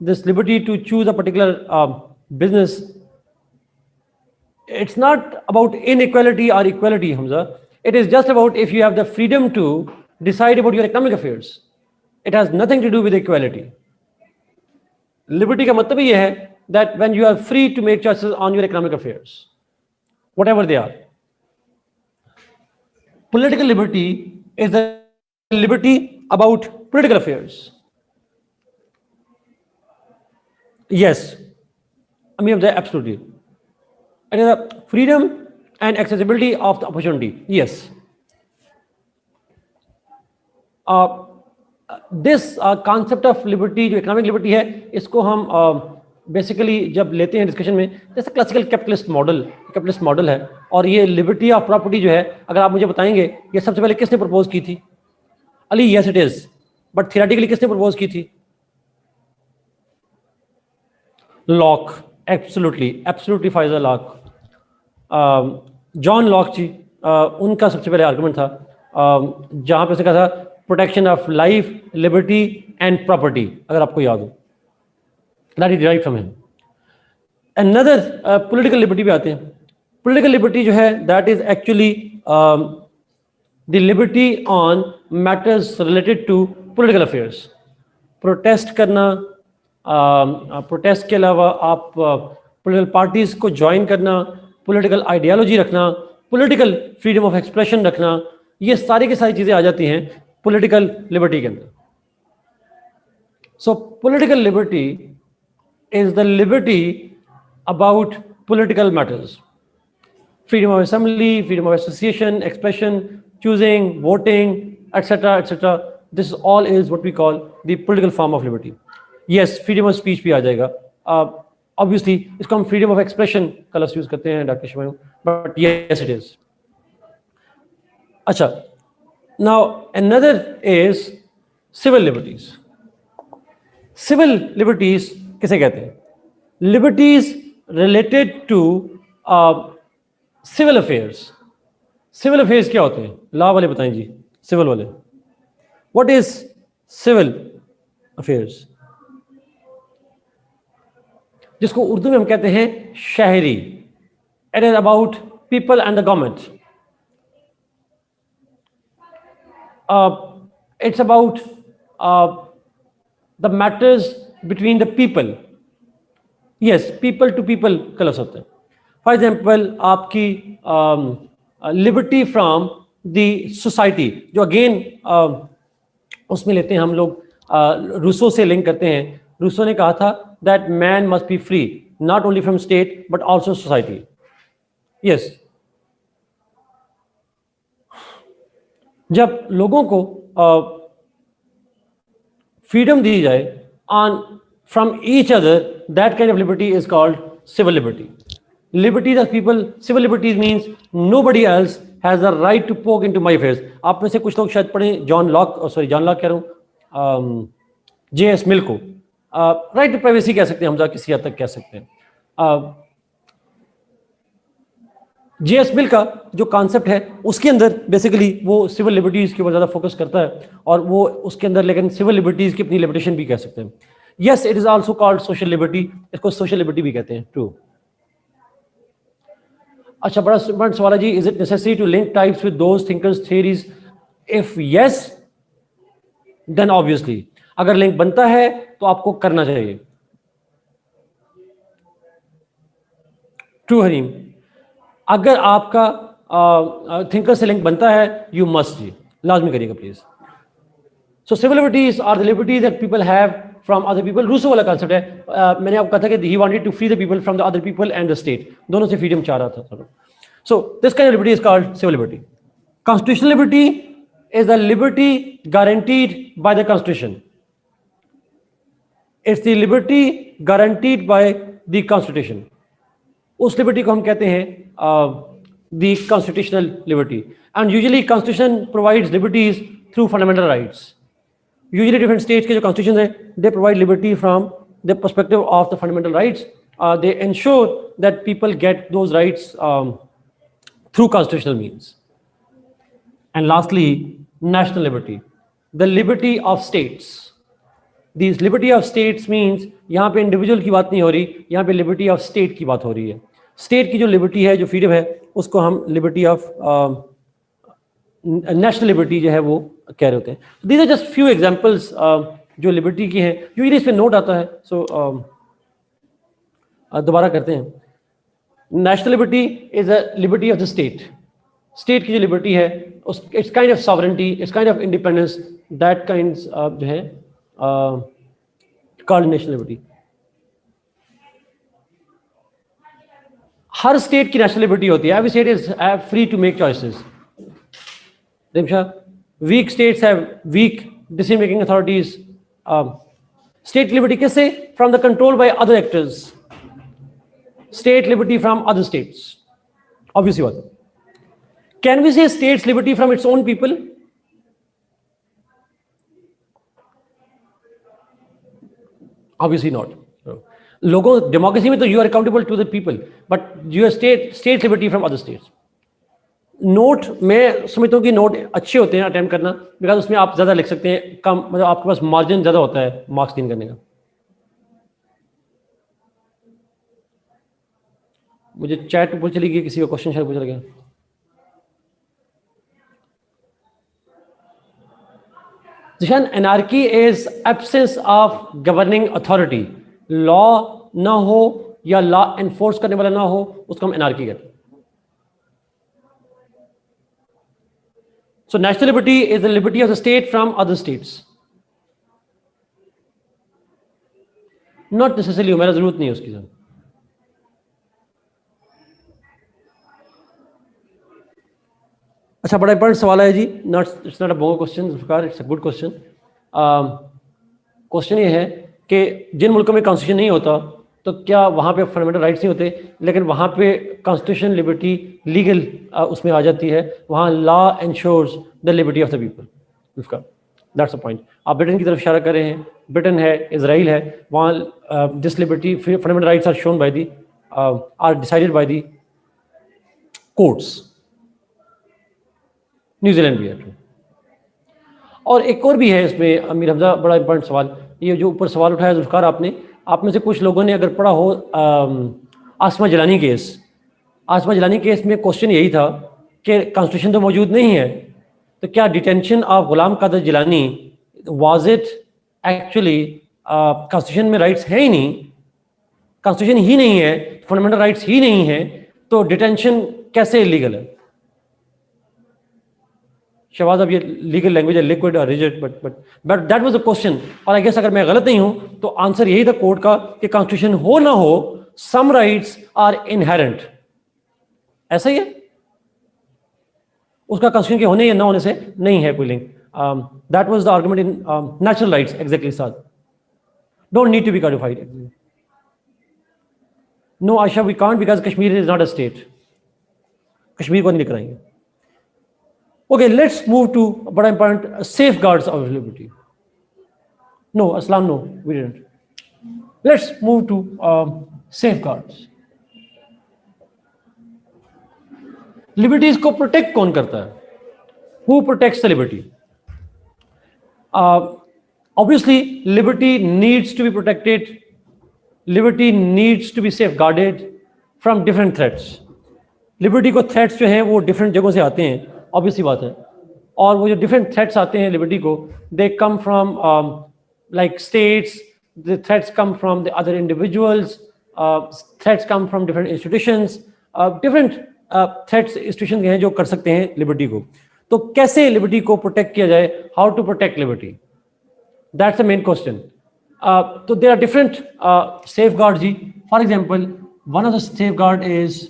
this liberty to choose a particular business. It's not about inequality or equality, Hamza. It is just about if you have the freedom to decide about your economic affairs. It has nothing to do with equality. Liberty का मतलब ये है that when you are free to make choices on your economic affairs, whatever they are. Political liberty is the liberty about political affairs. Yes, I mean, absolutely. And the freedom and accessibility of the opportunity. Yes. This concept of liberty, जो economic liberty है, इसको हम basically जब लेते हैं discussion में, जैसे classical capitalist model है, और ये लिबर्टी ऑफ प्रॉपर्टी जो है, अगर आप मुझे बताएंगे ये सबसे पहले किसने प्रपोज की थी? Ali, yes it is, but theoretically किसने प्रपोज की थी? Locke, absolutely Pfizer Locke, John Locke ji, उनका सबसे पहले आर्गुमेंट था, जहाँ पे उसने कहा था protection of life, liberty and property, अगर आपको याद हो, that is derived from him. Another political liberty पे आते हैं। पॉलिटिकल लिबर्टी जो है that is actually the liberty on matters related to political affairs. Protest करना, प्रोटेस्ट के अलावा आप पॉलिटिकल पार्टीज को ज्वाइन करना, पॉलिटिकल आइडियोलॉजी रखना, पॉलिटिकल फ्रीडम ऑफ एक्सप्रेशन रखना, ये सारी की सारी चीज़ें आ जाती हैं पॉलिटिकल लिबर्टी के अंदर। सो political liberty is the liberty about political matters, freedom of assembly, freedom of association, expression, choosing, voting, etc., etc. This all is what we call the political form of liberty. Yes, freedom of speech भी आ जाएगा। Obviously, इसको हम freedom of expression का लफ्ज़ use करते हैं doctor शिवायू, but yes, it is. अच्छा, now another is civil liberties. Civil liberties किसे कहते हैं? Liberties related to civil affairs. Civil affairs क्या होते हैं? लॉ वाले बताएं जी, सिविल वाले। What is civil affairs? जिसको उर्दू में हम कहते हैं शहरी। It is about people and the government. It's about the matters between the people. Yes, people to people का लफ्ज़ होता है। फॉर एग्जाम्पल, आपकी लिबर्टी फ्रॉम द सोसाइटी, जो अगेन उसमें लेते हैं हम लोग, रूसो से लिंक करते हैं। रूसो ने कहा था that man must be free not only from state but also society. Yes, जब लोगों को फ्रीडम दी जाए on from each other, that kind of liberty is called civil liberty. Liberties of people, civil liberties means nobody else has the right to poke into my affairs. आप में से कुछ लोग शायद पढ़ें जॉन लॉक कह रहा हूँ, J.S. मिल को राइट टू प्राइवेसी कह सकते हैं, हम किसी हद तक कह सकते हैं। J.S. मिल का जो कॉन्सेप्ट है उसके अंदर बेसिकली वो सिविल लिबर्टीज के ऊपर ज़्यादा फोकस करता है, और वो उसके अंदर लेकिन सिविल लिबर्टीज की अपनी लिमिटेशन भी कह सकते हैं। Yes, it is also called social liberty, इसको सोशल लिबर्टी भी कहते हैं। ट्रू। अच्छा, बड़ा सिंपल सवाल है जी, is it necessary to link types with those thinkers theories? If yes, then obviously अगर लिंक बनता है तो आपको करना चाहिए। ट्रू हरीम, अगर आपका थिंकर से लिंक बनता है, यू मस्ट जी, लाजमी करिएगा please. So civil liberties are the liberties that people have from other people. Rousseau वाला कॉन्सेप्ट है, मैंने आपको कहा था कि he wanted to free the people from the other people and the state, दोनों से फ्रीडम चाह रहा था। So this kind of liberty is called civil liberty. Constitutional liberty is the liberty guaranteed by the constitution. It's the liberty guaranteed by the constitution. उस liberty को हम कहते हैं the constitutional liberty. And usually constitution provides liberties through fundamental rights. Usually different states के जो constitutions हैं, they provide liberty from the perspective of the fundamental rights. They ensure that people get those rights through constitutional means. And lastly, national liberty, the liberty of states. These liberty of states means यहाँ पे individual की बात नहीं हो रही, यहाँ पे liberty of state की बात हो रही है। State की जो liberty है, जो freedom है, उसको हम liberty of नेशनल लिबर्टी जो है वो कह रहे होते हैं। These are just few examples जो लिबर्टी की हैं। यूजुअली इस पे नोट आता है, सो दोबारा करते हैं। National liberty is a liberty of the state. State की जो लिबर्टी है, it's kind of sovereignty, it's kind of independence, that kind जो है कॉल्ड नेशनल लिबर्टी। हर स्टेट की नेशनल लिबर्टी होती है। Every state is free to make choices. Weak states have weak decision-making authorities. State liberty कैसे? From the control by other actors. State liberty from other states. Obviously बात है। Can we say states liberty from its own people? Obviously not. लोगों democracy में तो you are accountable to the people, but you are state liberty from other states. Note मैं समझता हूँ कि note अच्छे होते हैं अटेम्प्ट करना, बिकॉज उसमें आप ज़्यादा लिख सकते हैं, कम मतलब आपके पास मार्जिन ज़्यादा होता है मार्क्स गेन करने का। मुझे चैट ऊपर चली गई, किसी का क्वेश्चन शायद पूछा गया। Zeeshan, anarchy is absence of governing authority. Law ना हो या लॉ एनफोर्स करने वाला ना हो, उसको हम एनार्की कहते हैं। So national liberty is the liberty of the state from other states. Not necessarily, मेरा जरूरत नहीं है उसकी सर। अच्छा, बड़ा इंपॉर्टेंट सवाल है जी। Not, it's not a wrong question, it's a good question. Question ये है कि जिन मुल्कों में कॉन्स्टिट्यूशन नहीं होता तो क्या वहाँ पे फंडामेंटल राइट्स नहीं होते, लेकिन वहाँ पे कॉन्स्टिट्यूशन लिबर्टी लीगल उसमें आ जाती है, वहाँ law ensures the liberty of the people. उसका दैट्स अ पॉइंट। आप ब्रिटेन की तरफ इशारा कर रहे हैं, ब्रिटेन है, इजराइल है, वहाँ this liberty fundamental rights are shown by the are decided by the courts. New Zealand भी है। और एक और भी है इसमें अमीर हमजा, बड़ा इंपॉर्टेंट सवाल, ये जो ऊपर सवाल उठाया जुल्फकार आपने, आप में से कुछ लोगों ने अगर पढ़ा हो आसमा जलानी केस। आसमा जलानी केस में क्वेश्चन यही था कि कॉन्स्टिट्यूशन तो मौजूद नहीं है, तो क्या detention of Ghulam Qadir Jilani was it actually, constitution में राइट्स है ही नहीं, कॉन्स्टिट्यूशन ही नहीं है, फंडामेंटल राइट्स ही नहीं है, तो डिटेंशन कैसे इलीगल है? शहबाज, अब ये लीगल लैंग्वेज है, लिक्विड और rigid, but that was the question. और आई गेस अगर मैं गलत नहीं हूं तो आंसर यही था कोर्ट का कि कॉन्स्टिट्यूशन हो ना हो, सम राइट्स आर इनहेरेंट। ऐसा ही है, उसका कॉन्स्टिट्यूशन के होने या ना होने से नहीं है कोई link. That was the argument in natural rights, exactly sir. Don't need to be codified. No Asha, we can't, because Kashmir is not a state. Kashmir को नहीं लिख रहे हैं। Okay, let's move to बड़ा important safeguards of liberty. No, Aslam, no, we didn't. Let's move to safeguards. Liberties को protect कौन करता है? Who protects the liberty? Obviously, liberty needs to be protected. Liberty needs to be safeguarded from different threats. Liberty को threats जो हैं वो different जगहों से आते हैं, ऑब्वियसली बात है। और वो जो डिफरेंट थ्रेट्स आते हैं लिबर्टी को, they come from like states, the threats come from the other individuals, threats come from different institutions, different threats institution हैं जो कर सकते हैं लिबर्टी को। तो कैसे लिबर्टी को प्रोटेक्ट किया जाए, how to protect liberty, that's the main question. तो देयर आर डिफरेंट सेफगार्ड जी। For example, one of the safeguard is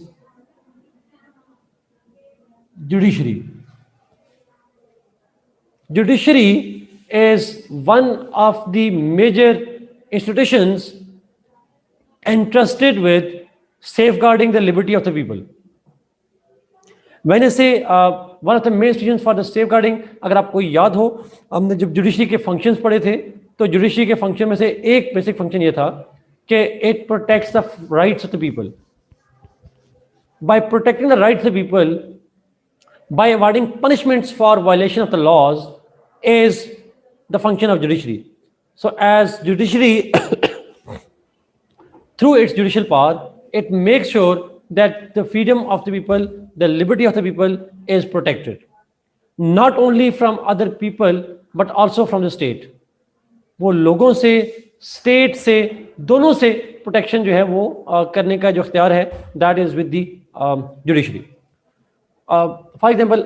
judiciary. Judiciary is one of the major institutions entrusted with safeguarding the liberty of the people. When I say one of the main institutions for the safeguarding, अगर आपको याद हो, हमने जब judiciary के functions पढ़े थे, तो जुडिशरी के फंक्शन में से एक बेसिक फंक्शन ये था कि it protects the rights of the people. By protecting the rights of the people, by awarding punishments for violation of the laws, is the function of judiciary. So as judiciary through its judicial power, it makes sure that the freedom of the people, the liberty of the people is protected, not only from other people but also from the state. वो लोगों से, state से, दोनों से protection जो है वो करने का जो इख्तियार है, that is with the judiciary. For example,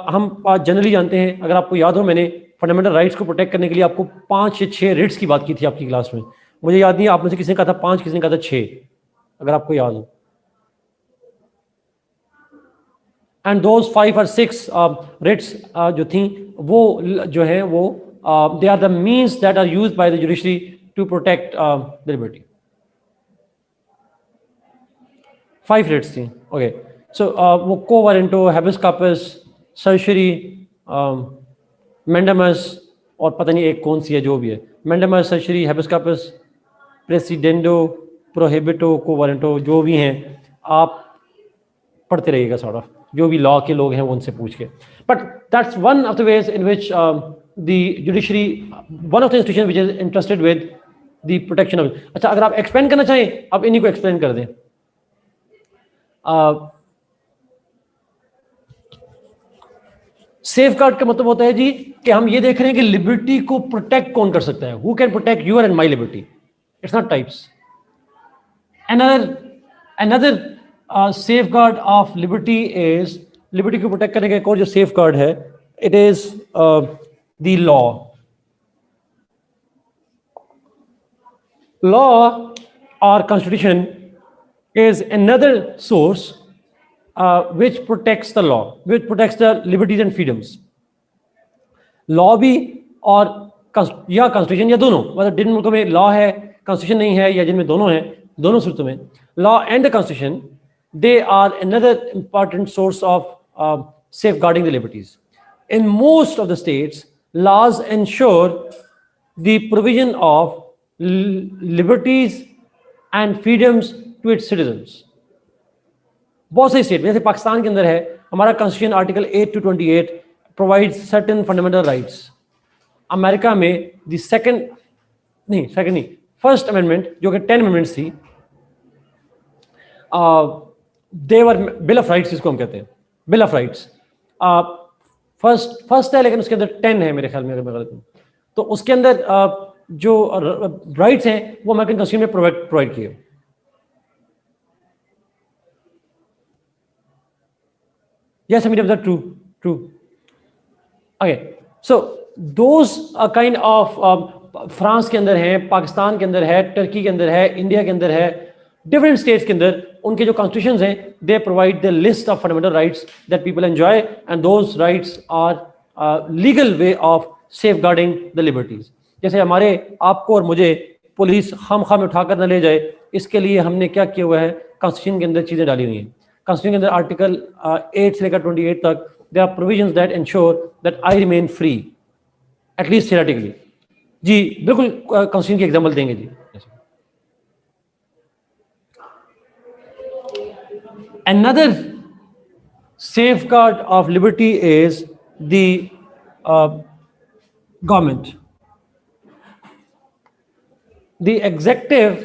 हम जनरली जानते हैं, अगर आपको याद हो, मैंने फंडामेंटल राइट्स को प्रोटेक्ट करने के लिए आपको 5 या 6 रिट्स की बात की थी आपकी क्लास में। मुझे याद नहीं, आप में से किसी ने कहा था 5, किसी ने कहा था 6, अगर आपको याद हो। एंड दोज 5 और 6 रिट्स जो थी वो जो है वो they are the means that are used by the judiciary to protect the liberty. 5 writs थी। ओके, सो वो quo warranto, habeas corpus, certiorari, mandamus, और पता नहीं एक कौन सी है, जो भी है, mandamus, certiorari, habeas corpus, procedendo, prohibito, quo warranto, जो भी हैं आप पढ़ते रहिएगा, सॉर्ट ऑफ जो भी लॉ के लोग हैं वो उनसे पूछ के। But that's one of the ways in which the judiciary, one of the institution which is interested with the protection of. अच्छा, अगर आप एक्सप्लेन करना चाहें, आप इन्हीं को एक्सप्लेन कर दें। सेफ गार्ड का मतलब होता है जी कि हम ये देख रहे हैं कि लिबर्टी को प्रोटेक्ट कौन कर सकता है, who can protect your and my liberty, it's not types. Another safeguard of liberty is, liberty को प्रोटेक्ट करने का एक और जो सेफ गार्ड है, it is the law. Law or constitution is another source which protects the law, which protects the liberties and freedoms. Law भी और या constitution या दोनों, मतलब जिन मुल्कों में law है constitution नहीं है, या जिनमें दोनों है, दोनों सूरतों में law and the constitution, they are another important source of safeguarding the liberties. In most of the states, laws ensure the provision of liberties and freedoms to its citizens. बहुत से स्टेट, जैसे पाकिस्तान के अंदर है, हमारा constitution article 8 to 28 provides certain fundamental rights. America में first amendment जो कि 10 अमेंडमेंट्स थी, देवर बिल ऑफ राइट्स जिसको हम कहते हैं, बिल ऑफ राइट्स फर्स्ट है, लेकिन उसके अंदर 10 है मेरे ख्याल में, अगर मैं गलत हूँ। तो उसके अंदर जो राइट्स हैं वो अमेरिकन कॉन्स्टिट्यूशन में प्रोवाइड किए। Yes, Amir, that's true. Okay, so those kind of France के अंदर है, पाकिस्तान के अंदर है, टर्की के अंदर है, इंडिया के अंदर है, डिफरेंट स्टेट्स के अंदर उनके जो कॉन्स्टिट्यूशंस हैं, they provide the list of fundamental rights that people enjoy, and those rights are legal way of safeguarding the liberties. जैसे हमारे आपको और मुझे पुलिस खामखा में उठाकर न ले जाए, इसके लिए हमने क्या किया हुआ है, कॉन्स्टिट्यूशन के अंदर चीज़ें डाली हुई हैं। कॉन्स्टिट्यूशन के अंदर आर्टिकल 8 से लेकर 28 तक there are provisions that ensure that I remain free, at least theoretically. जी बिल्कुल, कॉन्स्टिट्यूशन की एग्जाम्पल देंगे जी। Another safeguard of liberty is the government. The executive,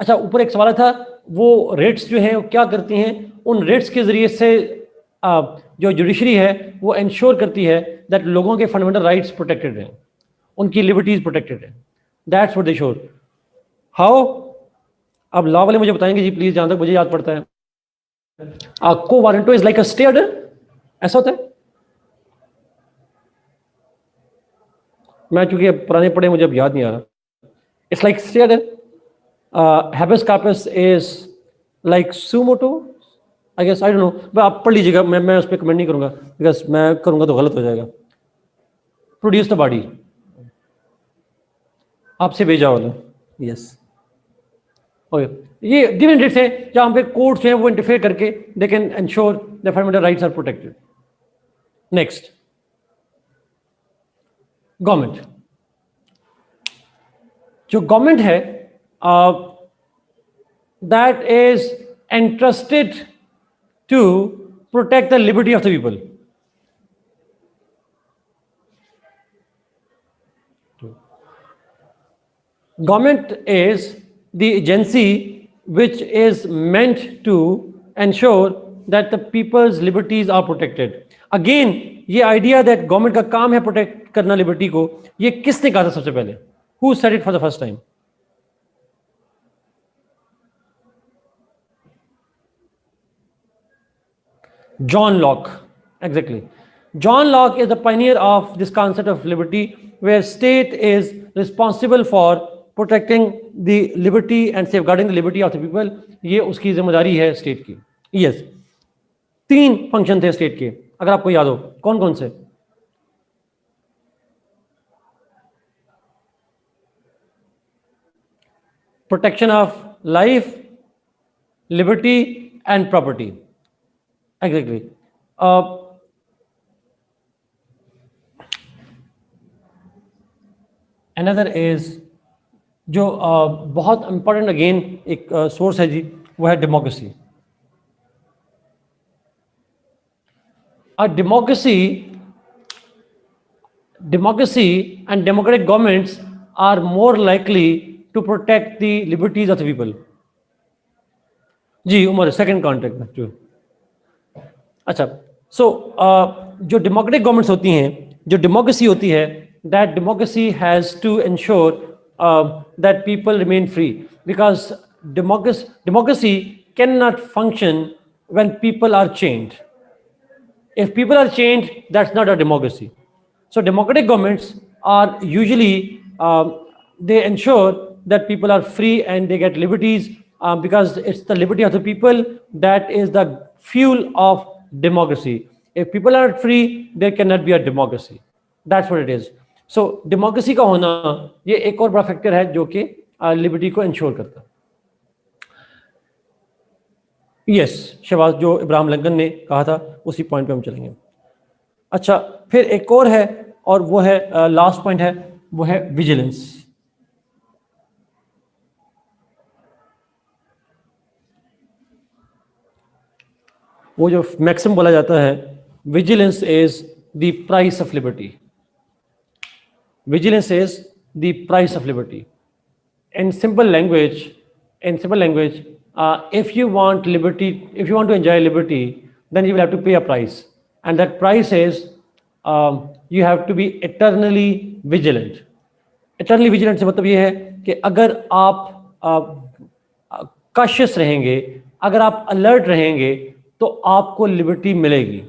अच्छा ऊपर एक सवाल था, वो रेट्स जो हैं वो क्या करती हैं, उन रेट्स के ज़रिए से जो जुडिशरी है वो इंश्योर करती है दैट लोगों के फंडामेंटल राइट्स प्रोटेक्टेड हैं, उनकी लिबर्टीज प्रोटेक्टेड हैं। That's what they sure. How, अब लॉ वाले मुझे बताएंगे जी प्लीज़, जहाँ तक मुझे याद पड़ता है। को warranto is like a stay order, ऐसा होता है। मैं चूंकि पुराने पढ़े, मुझे अब याद नहीं आ रहा। It's like stay order. Habeas corpus is like suo motu, I guess, I don't know, आप पढ़ लीजिएगा, मैं उस पर कमेंट नहीं करूंगा, बिकॉज मैं करूंगा तो गलत हो जाएगा। प्रोड्यूस द बॉडी, आपसे भेजा वाला, यस। ओके, ये डिफरेंट रेट्स हैं जहाँ पे कोर्ट्स हैं वो इंटरफेयर करके they can ensure the fundamental rights are protected. Next, government. जो गवर्नमेंट है that is entrusted to protect the liberty of the people. Government is the agency which is meant to ensure that the people's liberties are protected. Again, ये idea that government का काम है protect करना liberty को, ये किसने कहा था सबसे पहले? Who said it for the first time? John Locke, exactly. John Locke is the pioneer of this concept of liberty, where state is responsible for protecting the liberty and safeguarding the liberty of the people. ये उसकी जिम्मेदारी है state की। Yes, 3 function थे state के, अगर आपको याद हो, कौन कौन से? Protection of life, liberty and property, exactly. Another is जो बहुत इंपॉर्टेंट अगेन एक सोर्स है जी, वो है democracy. Democracy and democratic governments are more likely to protect the liberties of the people. जी उमर, सेकंड कॉन्टेक्ट में। अच्छा, सो जो डेमोक्रेटिक गवर्नमेंट्स होती हैं, जो डेमोक्रेसी होती है, that democracy has to ensure that people remain free, because democracy can not function when people are changed. If people are changed, that's not a democracy. So democratic governments are usually they ensure that people are free and they get liberties, because it's the liberty of the people that is the fuel of democracy. If people are free, there cannot be a democracy. That's what it is. So democracy का होना ये एक और बड़ा factor है जो कि liberty को इंश्योर करता है. यस, शहबाज, जो इब्राहिम लिंकन ने कहा था उसी पॉइंट पे हम चलेंगे. अच्छा, फिर एक और है, और वो है लास्ट पॉइंट है, वो है विजिलेंस. वो जो मैक्सिमम बोला जाता है, vigilance is the price of liberty. Vigilance is the price of liberty. In simple language, if you want liberty, if you want to enjoy liberty, then you will have to pay a price, and that price is you have to be eternally vigilant. Eternally vigilant से मतलब ये है कि अगर आप cautious रहेंगे, अगर आप alert रहेंगे, तो आपको liberty मिलेगी.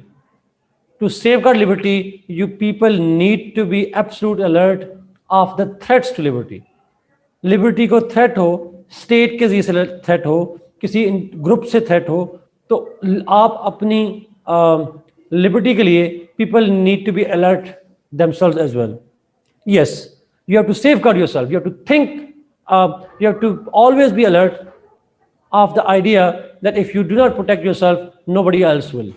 To safeguard liberty, you people need to be absolute alert of the threats to liberty. Liberty को थ्रेट हो, स्टेट के जरिए से थ्रेट हो, किसी ग्रुप से थ्रेट हो, तो आप अपनी लिबर्टी के लिए people need to be alert themselves as well. Yes, you have to safeguard yourself, you have to think, you have to always be alert of the idea that if you do not protect yourself, nobody else will.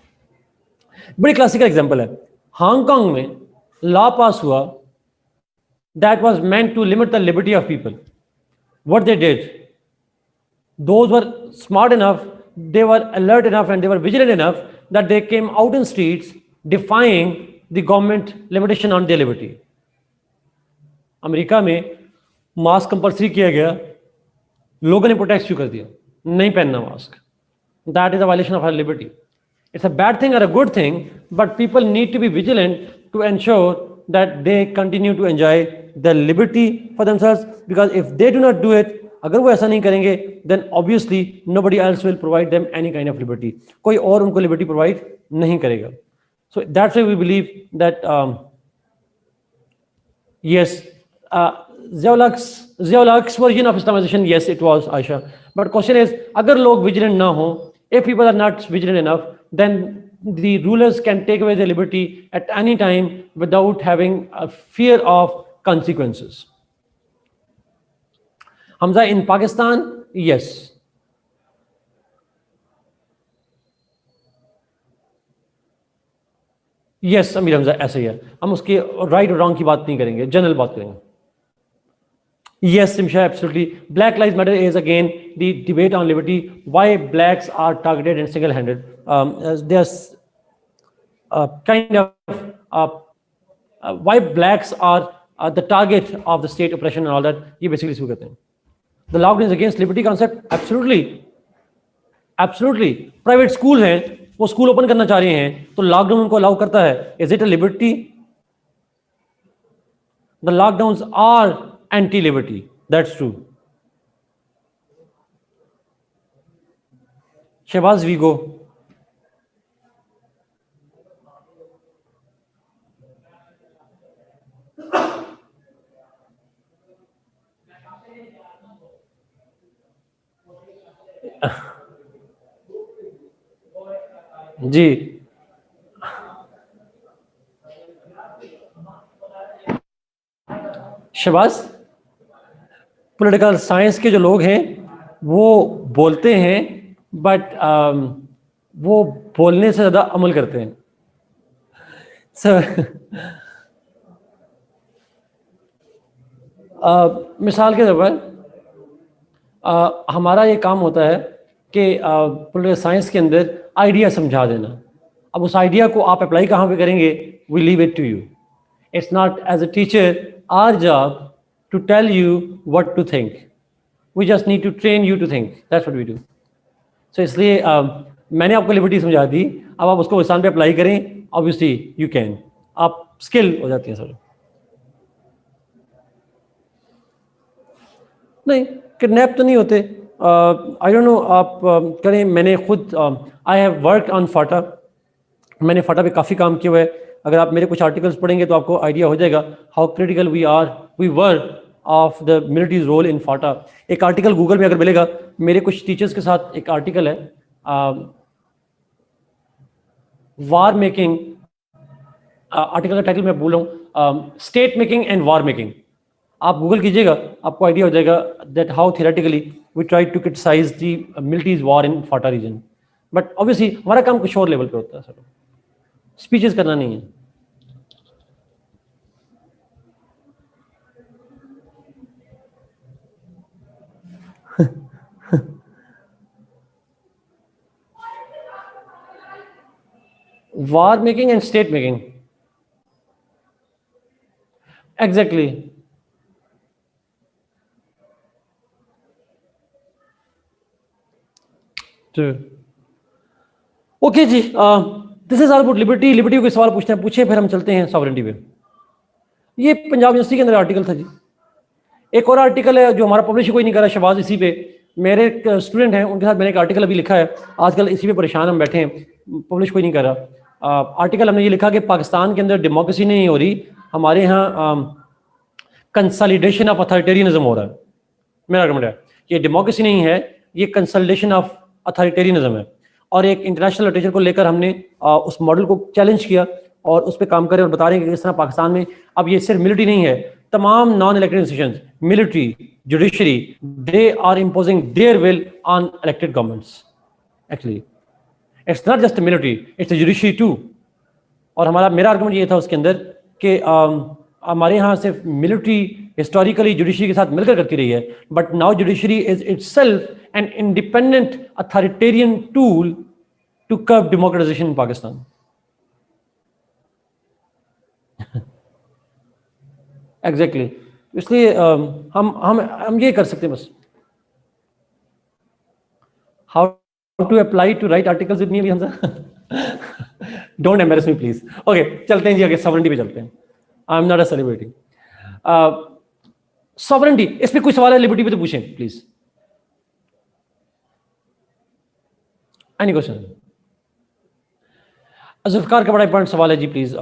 बड़ी classical example है, Hong Kong में law pass हुआ that was meant to limit the liberty of people. What they did, those were smart enough, they were alert enough, and they were vigilant enough that they came out in streets defying the government limitation on their liberty. America में mask compulsory किया गया, लोगों ने protest शुरू कर दिया, नहीं पहनना mask. That is a violation of our liberty. It's a bad thing or a good thing, but people need to be vigilant to ensure that they continue to enjoy the liberty for themselves, because if they do not do it, अगर वो ऐसा नहीं करेंगे, then obviously nobody else will provide them any kind of liberty. कोई और उनको liberty provide नहीं करेगा. So that's why we believe that yes, Ziaul-Haq's version of Islamization, yes, it was, Aisha. But question is, अगर लोग vigilant ना हो, if people are not vigilant enough, then the rulers can take away their liberty at any time without having a fear of consequences. Hamza, in Pakistan, yes. Yes, Amir Hamza, ऐसा ही है. हम उसके right और wrong की बात नहीं करेंगे, जनरल बात करेंगे. Yes, Simsha, absolutely. Black Lives Matter is again the debate on liberty. Why blacks are targeted and single-handed? There's kind of why blacks are the target of the state oppression and all that. ये basically इसको कहते हैं. The lockdown is against liberty concept. Absolutely, absolutely. Private schools हैं, वो school open करना चाह रहे हैं, तो lockdown उनको allow करता है. Is it a liberty? The lockdowns are anti-liberty. That's true. Shehbaz, we go. जी, शहबाज, पॉलिटिकल साइंस के जो लोग हैं वो बोलते हैं, बट वो बोलने से ज़्यादा अमल करते हैं. मिसाल के तौर पर हमारा ये काम होता है कि पॉलिटिकल साइंस के अंदर आइडिया समझा देना. अब उस आइडिया को आप अप्लाई कहाँ पे करेंगे, we leave it to you. It's not as a teacher our job to tell you what to think. We just need to train you to think. That's what we do. So इसलिए मैंने आपको liberty समझा दी, अब आप उसको पाकिस्तान पे apply करें, obviously you can, आप स्किल हो जाती है सर। नहीं, किडनैप तो नहीं होते। आई डोंट नो, आप करें, मैंने खुद आई हैव वर्क ऑन फाटा, मैंने फाटा पे काफ़ी काम किया हुआ है। अगर आप मेरे कुछ आर्टिकल्स पढ़ेंगे तो आपको आइडिया हो जाएगा how critical we were of the military's role in FATA. एक आर्टिकल गूगल में अगर मिलेगा, मेरे कुछ टीचर्स के साथ एक आर्टिकल है, वार मेकिंग, आर्टिकल का टाइटल मैं भूल रहा हूँ, state making and war making. आप गूगल कीजिएगा, आपको आइडिया हो जाएगा that how theoretically we try to criticise the militaries war in FATA region. But obviously हमारा काम कुछ और लेवल पे होता है सर, स्पीचेस करना नहीं है। war making and state making, exactly. Okay जी, this is all about liberty. Liberty को सवाल पूछते हैं, पूछे, फिर हम चलते हैं सॉवरेंटी पे। ये पंजाब यूनिवर्सिटी के अंदर आर्टिकल था जी। एक और आर्टिकल है जो हमारा पब्लिश कोई नहीं कर रहा, शहबाज इसी पे, मेरे स्टूडेंट हैं उनके साथ मैंने एक आर्टिकल अभी लिखा है, आजकल इसी पे परेशान हम बैठे हैं, पब्लिश कोई नहीं कर रहा। आर्टिकल हमने ये लिखा कि पाकिस्तान के अंदर डेमोक्रेसी नहीं हो रही, हमारे यहाँ कंसोलिडेशन ऑफ अथॉरिटेरियनिज्म हो रहा है। मेरा आर्गुमेंट है ये डेमोक्रेसी नहीं है, ये कंसोलिडेशन ऑफ अथॉरिटेरियनिज्म है। और एक इंटरनेशनल लिटरेचर को लेकर हमने उस मॉडल को चैलेंज किया और उस पर काम करें और बता रहे हैं कि किस तरह पाकिस्तान में अब ये सिर्फ मिलिट्री नहीं है, तमाम non elected institutions, military, judiciary, they are imposing their will on elected governments. Actually it's not just military, it's judiciary too. और मेरा आर्गुमेंट ये था उसके अंदर कि हमारे यहाँ सिर्फ मिलिट्री हिस्टोरिकली जुडिशरी के साथ मिलकर करती रही है, but now judiciary is itself an independent authoritarian tool to curb democratization in Pakistan. Exactly इसलिए हम ये कर सकते हैं बस। How to apply to write articles with me अभी Hamza, don't embarrass me please. Okay चलते हैं जी आगे, सॉवरेंटी पे चलते हैं। I am not a celebrity. Sovereignty, इस पे कोई सवाल है लिबर्टी पे तो पूछें प्लीज। Any question? जुल्फकार का बड़ा इंपॉर्टेंट सवाल है जी, please.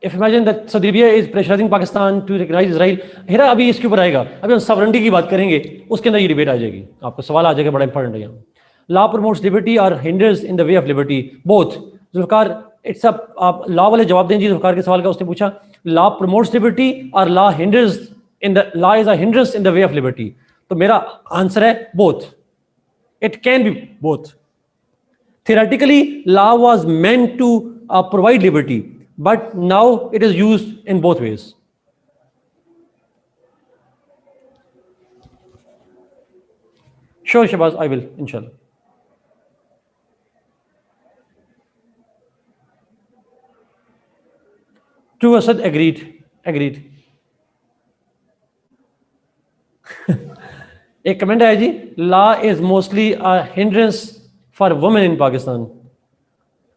If imagine that Saudi Arabia is pressurizing Pakistan to recognize Israel, Hera अभी इसके ऊपर आएगा, अभी हम सॉवरेंटी की बात करेंगे, उसके अंदर ये डिबेट आ जाएगी, आपको सवाल आ जाएगा, बड़ा इंपॉर्टेंट है यहाँ। लॉ प्रमोट्स लिबर्टी और hinders in the way of liberty, both. Zulfiqar, it's up, आप लॉ वाले जवाब दें जी जुल्फकार के सवाल का। उसने पूछा लॉ प्रमोट्स लिबर्टी और law hinders in the, law is a hindrance in the way of liberty. तो मेरा आंसर है both, it can B both. Theoretically, law was meant to provide liberty, but now it is used in both ways. Sure, Shabazz, I will, inshallah. True, Asad, agreed. एक comment है जी, law is mostly a hindrance for women in Pakistan.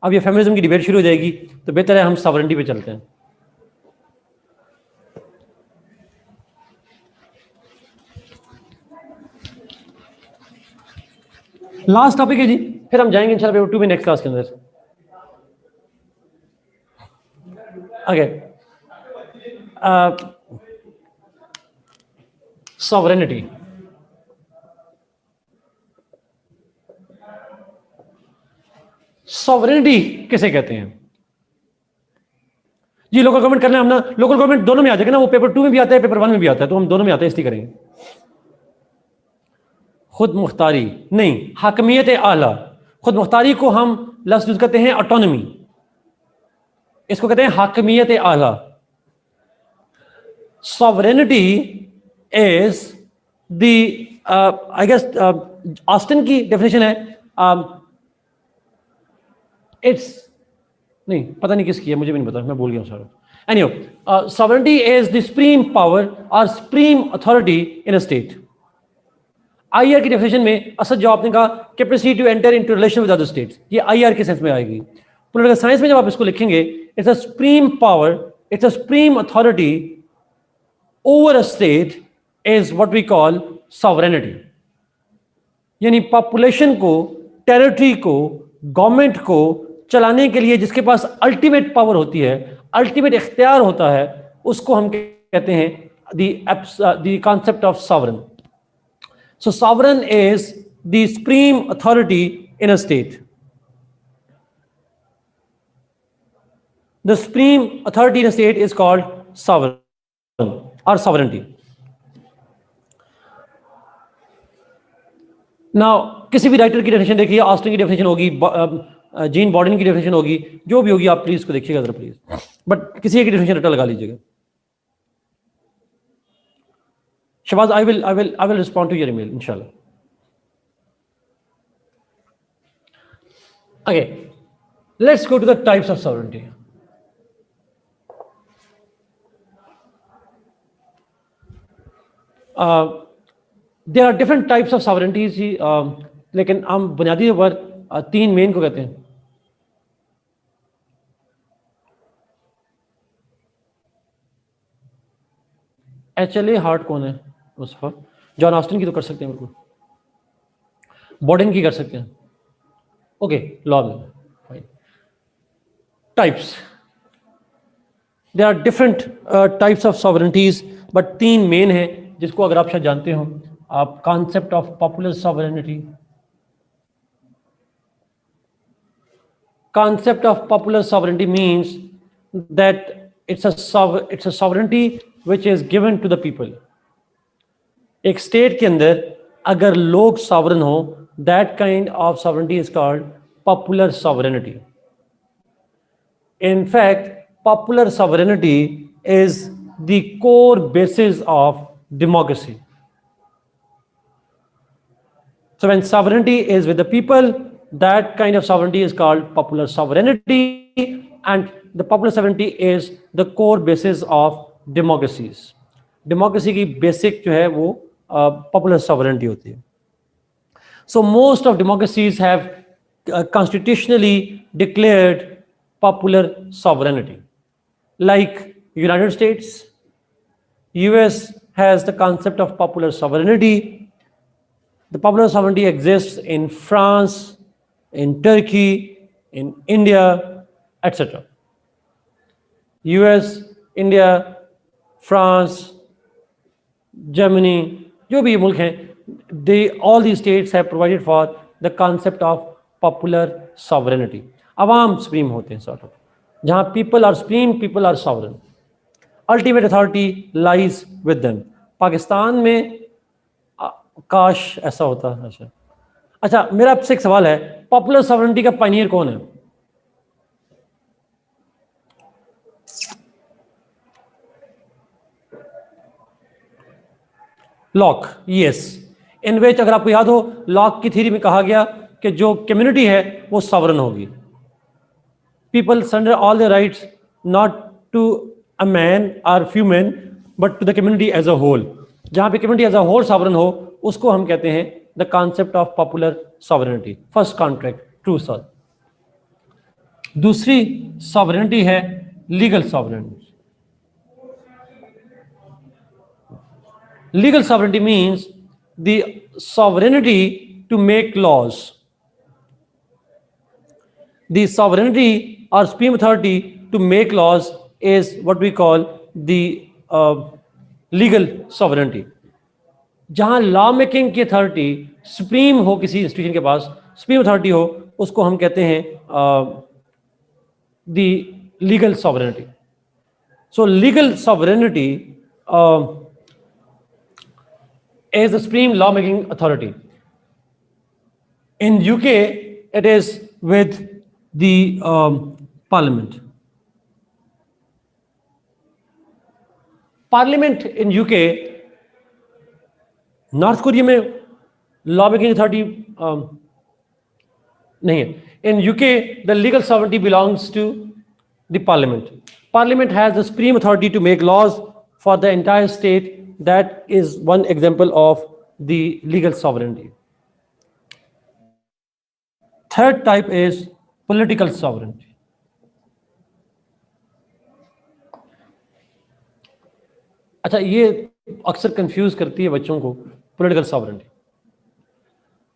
अब ये feminism की debate शुरू हो जाएगी, तो बेहतर है हम सॉवरेंटी पे चलते हैं। लास्ट टॉपिक है जी, फिर हम जाएंगे इंशाल्लाह पेपर 2 में नेक्स्ट क्लास के अंदर। Okay, sovereignty. सॉवरेनिटी किसे कहते हैं जी? लोकल गवर्नमेंट करना है हम ना, लोकल गवर्नमेंट दोनों में आ जाएगा ना, वो पेपर 2 में भी आता है, पेपर 1 में भी आता है, तो हम दोनों में आते हैं, इसलिए करेंगे। खुद मुख्तारी नहीं, हाकमियत आला। खुद मुख्तारी को हम लफ्ज़ यूज करते हैं ऑटोनॉमी, इसको कहते हैं हाकमियत आला। Sovereignty is the, I guess Austin की डेफिनेशन है, इट्स नहीं, पता नहीं किसकी है, मुझे भी नहीं पता, मैं भूल गया हूँ sir. Anyway, sovereignty is the supreme power or supreme authority in a state. IR की डेफिनेशन में असल जो आपने कहा capacity to enter into relation with other states, ये IR के सेंस में आएगी. पॉलिटिकल साइंस में जब आप इसको लिखेंगे, it's a supreme power, it's a supreme authority over a state is what we call sovereignty. यानी पॉपुलेशन को, टेरिटरी को, गवर्नमेंट को चलाने के लिए जिसके पास अल्टीमेट पावर होती है, अल्टीमेट इख्तियार होता है, उसको हम कहते हैं the concept of sovereign. So sovereign is the supreme authority in a state. The supreme authority in a state is called sovereign or sovereignty. Now, किसी भी राइटर की डेफिनेशन देखिए, ऑस्टिन की डेफिनेशन होगी, जीन बॉर्डन की डेफिनेशन होगी, जो भी होगी आप प्लीज को देखिएगा जरा प्लीज, बट किसी एक की डेफिनेशन रटा लगा लीजिएगा. Shabaz, I will respond to your email, inshallah. Okay, let's go to the types of sovereignty. There are different types of sovereignties, लेकिन हम बुनियादी तौर पर तीन मेन को कहते हैं. HLA हार्ट कौन है? मुस्तफा. जॉन ऑस्टिन की तो कर सकते हैं, बिल्कुल. बॉर्डन की कर सकते हैं. ओके, लॉ में fine. Types, there are different types of sovereignties, but तीन मेन हैं जिसको अगर आप शायद जानते हो आप. Concept of popular sovereignty. Concept of popular sovereignty means that it's a sovereignty which is given to the people. एक स्टेट के अंदर अगर लोग सॉवरन हो, that kind of sovereignty is called popular sovereignty. In fact, popular sovereignty is the core basis of democracy. So when sovereignty is with the people, that kind of sovereignty is called popular sovereignty, and the popular sovereignty is the core basis of democracies. Democracy की basic जो है वो popular sovereignty होती है. So most of democracies have constitutionally declared popular sovereignty. Like United states, US has the concept of popular sovereignty. The popular sovereignty exists in France, in Turkey, in India, etc. US, India, France, Germany, जो भी मुल्क हैं, all these states have provided for the concept of popular sovereignty. Awam supreme होते हैं sort of, जहाँ people are supreme, people are sovereign. Ultimate authority lies with them. Pakistan में काश ऐसा होता. अच्छा, मेरा आपसे एक सवाल है, पॉपुलर सॉवरेनिटी का पायनियर कौन है? लॉक. यस, इन विच अगर आपको याद हो, लॉक की थ्योरी में कहा गया कि जो कम्युनिटी है वो सॉवरन होगी. People surrender all the rights not to a man or few man but to the community as a whole. जहां पे community as a whole sovereign हो, उसको हम कहते हैं the concept of popular sovereignty. First contract, true soul. दूसरी sovereignty है legal sovereignty. Legal sovereignty means the sovereignty to make laws. The sovereignty or supreme authority to make laws is what we call the legal sovereignty. जहां law making की authority supreme हो, किसी institution के पास supreme authority हो, उसको हम कहते हैं the legal sovereignty. So legal sovereignty is the supreme lawmaking authority. In UK, it is with the parliament. Parliament in UK, north Korea में lawmaking authority नहीं है. In UK, the legal sovereignty belongs to the parliament. Parliament has the supreme authority to make laws for the entire state. That is one example of the legal sovereignty. Third type is political sovereignty. अच्छा, ये अक्सर confuse करती है बच्चों को, political sovereignty.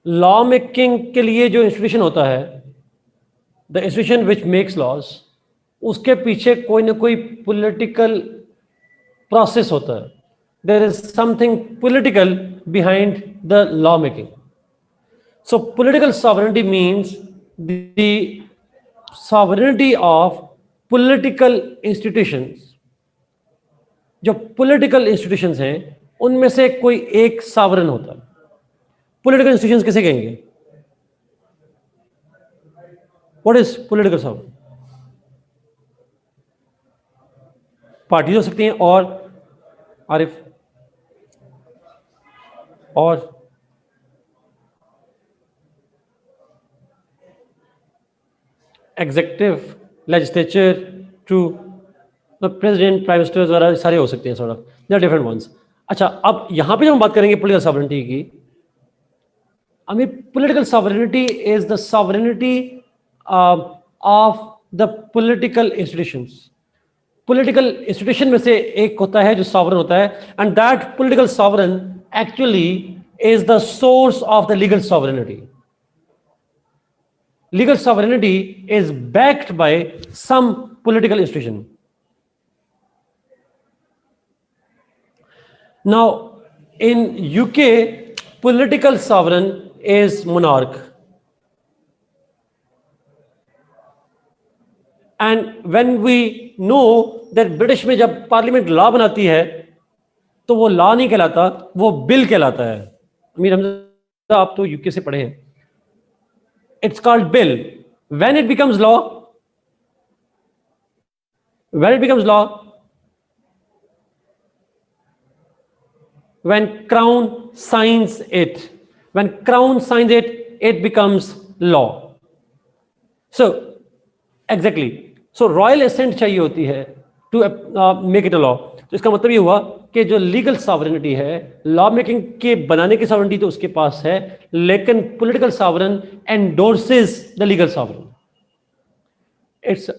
Law making के लिए जो इंस्टीट्यूशन होता है, the institution which makes laws, उसके पीछे कोई ना कोई पॉलिटिकल प्रोसेस होता है। There is something political behind the law making. So political sovereignty means the sovereignty of political institutions. जो पॉलिटिकल इंस्टीट्यूशंस हैं उनमें से कोई एक सॉवरेन होता है। पॉलिटिकल इंस्टीट्यूशंस किसे कहेंगे? What is political sovereign? Party हो सकती हैं, और आरिफ और executive, legislature, to president, prime minister वगैरह सारे हो सकते हैं, sort of they are different ones. अच्छा, अब यहां पे जब हम बात करेंगे पॉलिटिकल सॉवरेनिटी की, I mean political sovereignty is the sovereignty of the political institutions. Political institution में से एक होता है जो सॉवरेन होता है, and that political sovereign actually is the source of the legal sovereignty. Legal sovereignty is backed by some political institution. Now, in UK, political sovereign is monarch. And when we know that British में जब parliament law बनाती है तो वो law नहीं कहलाता, वो bill कहलाता है। मीर हमजा, आप तो यूके से पढ़े हैं। It's called bill. When it becomes law, when Crown signs it. When Crown signs it, it becomes law. So, exactly. So, royal assent चाहिए होती है to make it a law. तो इसका मतलब ये हुआ कि जो लीगल सॉवरेनिटी है, लॉ मेकिंग के बनाने की सॉवरेनिटी तो उसके पास है, लेकिन political sovereign endorses the legal sovereign. It's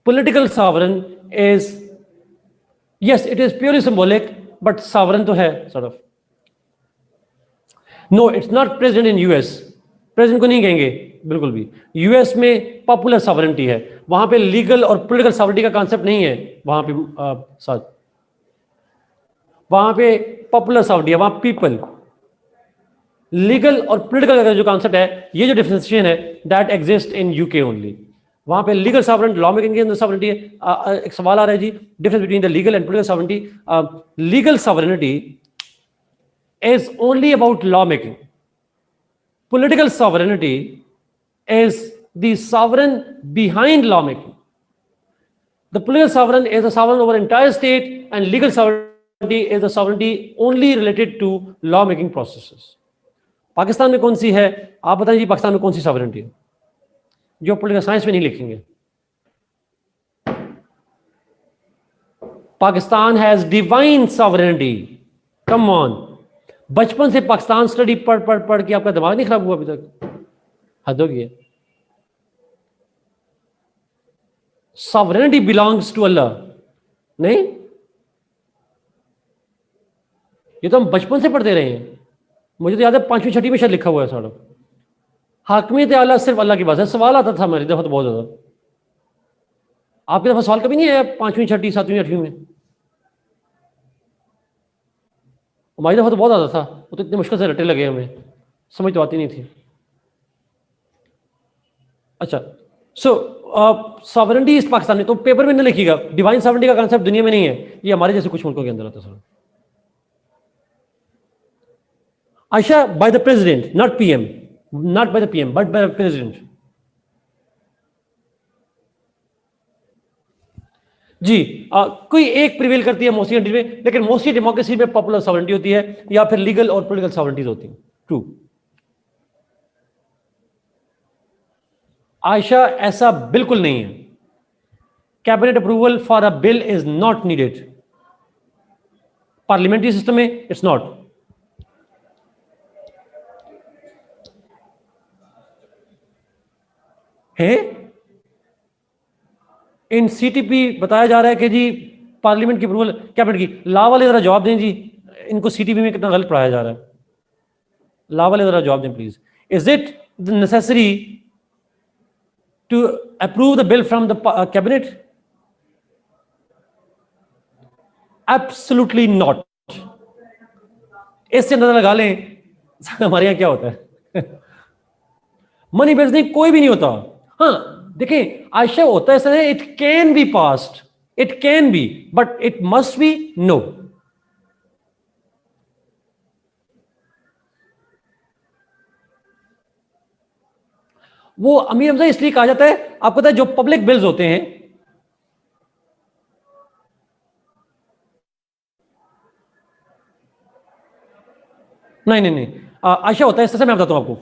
political sovereign is, yes it is purely symbolic, but sovereign तो है sort of. No, it's not president in US. President को नहीं कहेंगे बिल्कुल भी। यूएस में पॉपुलर सॉवरेनिटी है, वहां पे लीगल और पॉलिटिकल सॉवरेनिटी का कांसेप्ट नहीं है। वहां पे वहां पे पॉपुलर सॉवरेनिटी है, वहां पीपल। लीगल और पॉलिटिकल का जो कांसेप्ट है, ये जो डिफरेंशिएशन है, that exist in UK only. वहां पे लीगल सॉवरेंट, लॉ मेकिंग के अंदर सॉवरेनिटी है। एक सवाल आ रहा है जी, difference between the legal and political sovereignty. Legal sovereignty is only about law making. Political sovereignty is the sovereign behind law making. The political sovereign is a sovereign over entire state, and legal sovereignty is the sovereignty only related to law making processes. Pakistan में कौन सी है? आप बताएं जी, पाकिस्तान में कौन सी sovereignty है जो political science में नहीं लिखेंगे? Pakistan has divine sovereignty. Come on, बचपन से पाकिस्तान स्टडी पढ़ के आपका दिमाग नहीं खराब हुआ अभी तक? हद हो गई। सॉवरेनिटी बिलोंग्स टू अल्लाह। नहीं, ये तो हम बचपन से पढ़ते रहे हैं। मुझे तो याद है 5वीं 6वीं में शायद लिखा हुआ है सारा। हाकमियत आला सिर्फ अल्लाह की बात है। सवाल आता था हमारी दफा तो बहुत ज्यादा। आपकी दफा सवाल कभी नहीं आया 5वीं 6वीं 7वीं 8वीं में? हमारी दफा तो बहुत आता था, वो तो इतने मुश्किल से रटे लगे, हमें समझ तो आती नहीं थी। अच्छा, सो सॉवरेनिटी इस पाकिस्तान में तो पेपर में नहीं लिखिएगा। डिवाइन सॉवरेनिटी का कांसेप्ट दुनिया में नहीं है, ये हमारे जैसे कुछ मुल्कों के अंदर आता है। Ayesha, by the president, not PM, not by the PM but by the president. जी, कोई एक प्रिवेल करती है मोस्टली कंट्री में, लेकिन मोस्टली डेमोक्रेसी में पॉपुलर सॉवरेनिटी होती है या फिर लीगल और पॉलिटिकल सॉवरेनिटीज होती हैं। ट्रू। आयशा, ऐसा बिल्कुल नहीं है। Cabinet approval for a bill is not needed. Parliamentary system में इट्स नॉट। है इन सीटीपी बताया जा रहा है कि जी पार्लियामेंट की अप्रूवल कैबिनेट की। लॉ वाले जरा जवाब दें जी, इनको सीटीपी में कितना गलत पढ़ाया जा रहा है। लॉ वाले जरा जवाब दें please. Is it necessary to approve the bill from the cabinet? Absolutely not. इससे अंदाजा लगा लें हमारे यहां क्या होता है। मनी बिल्स नहीं, कोई भी नहीं होता। हाँ देखिए आशा होता है ऐसा है, it can be passed, it can be, but it must be no. वो अमीर हमजा इसलिए कहा जाता है, आपको पता है जो पब्लिक बिल्स होते हैं, नहीं आशा होता है इस तरह से, मैं बताता हूं आपको।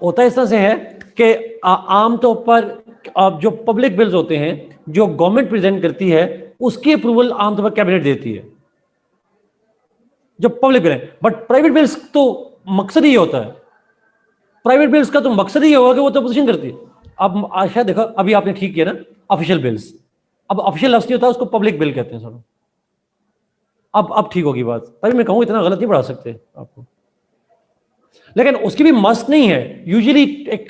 होता है इस तरह से है कि आमतौर पर जो पब्लिक बिल्स होते हैं जो गवर्नमेंट प्रेजेंट करती है उसकी अप्रूवल आमतौर पर कैबिनेट देती है, जो पब्लिक बिल है। बट प्राइवेट बिल्स तो मकसद ही होता है, प्राइवेट बिल्स का तो मकसद ही होगा कि वो तो अपोजिशन करती है। अब आशा देखो अभी आपने ठीक किया ना, ऑफिशियल बिल्स। अब ऑफिशियल लफ्ज नहीं होता, उसको पब्लिक बिल कहते हैं सर। अब ठीक होगी बात, तभी मैं कहूँ इतना गलत नहीं पढ़ा सकते आपको। लेकिन उसकी भी मस्ट नहीं है, यूजुअली एक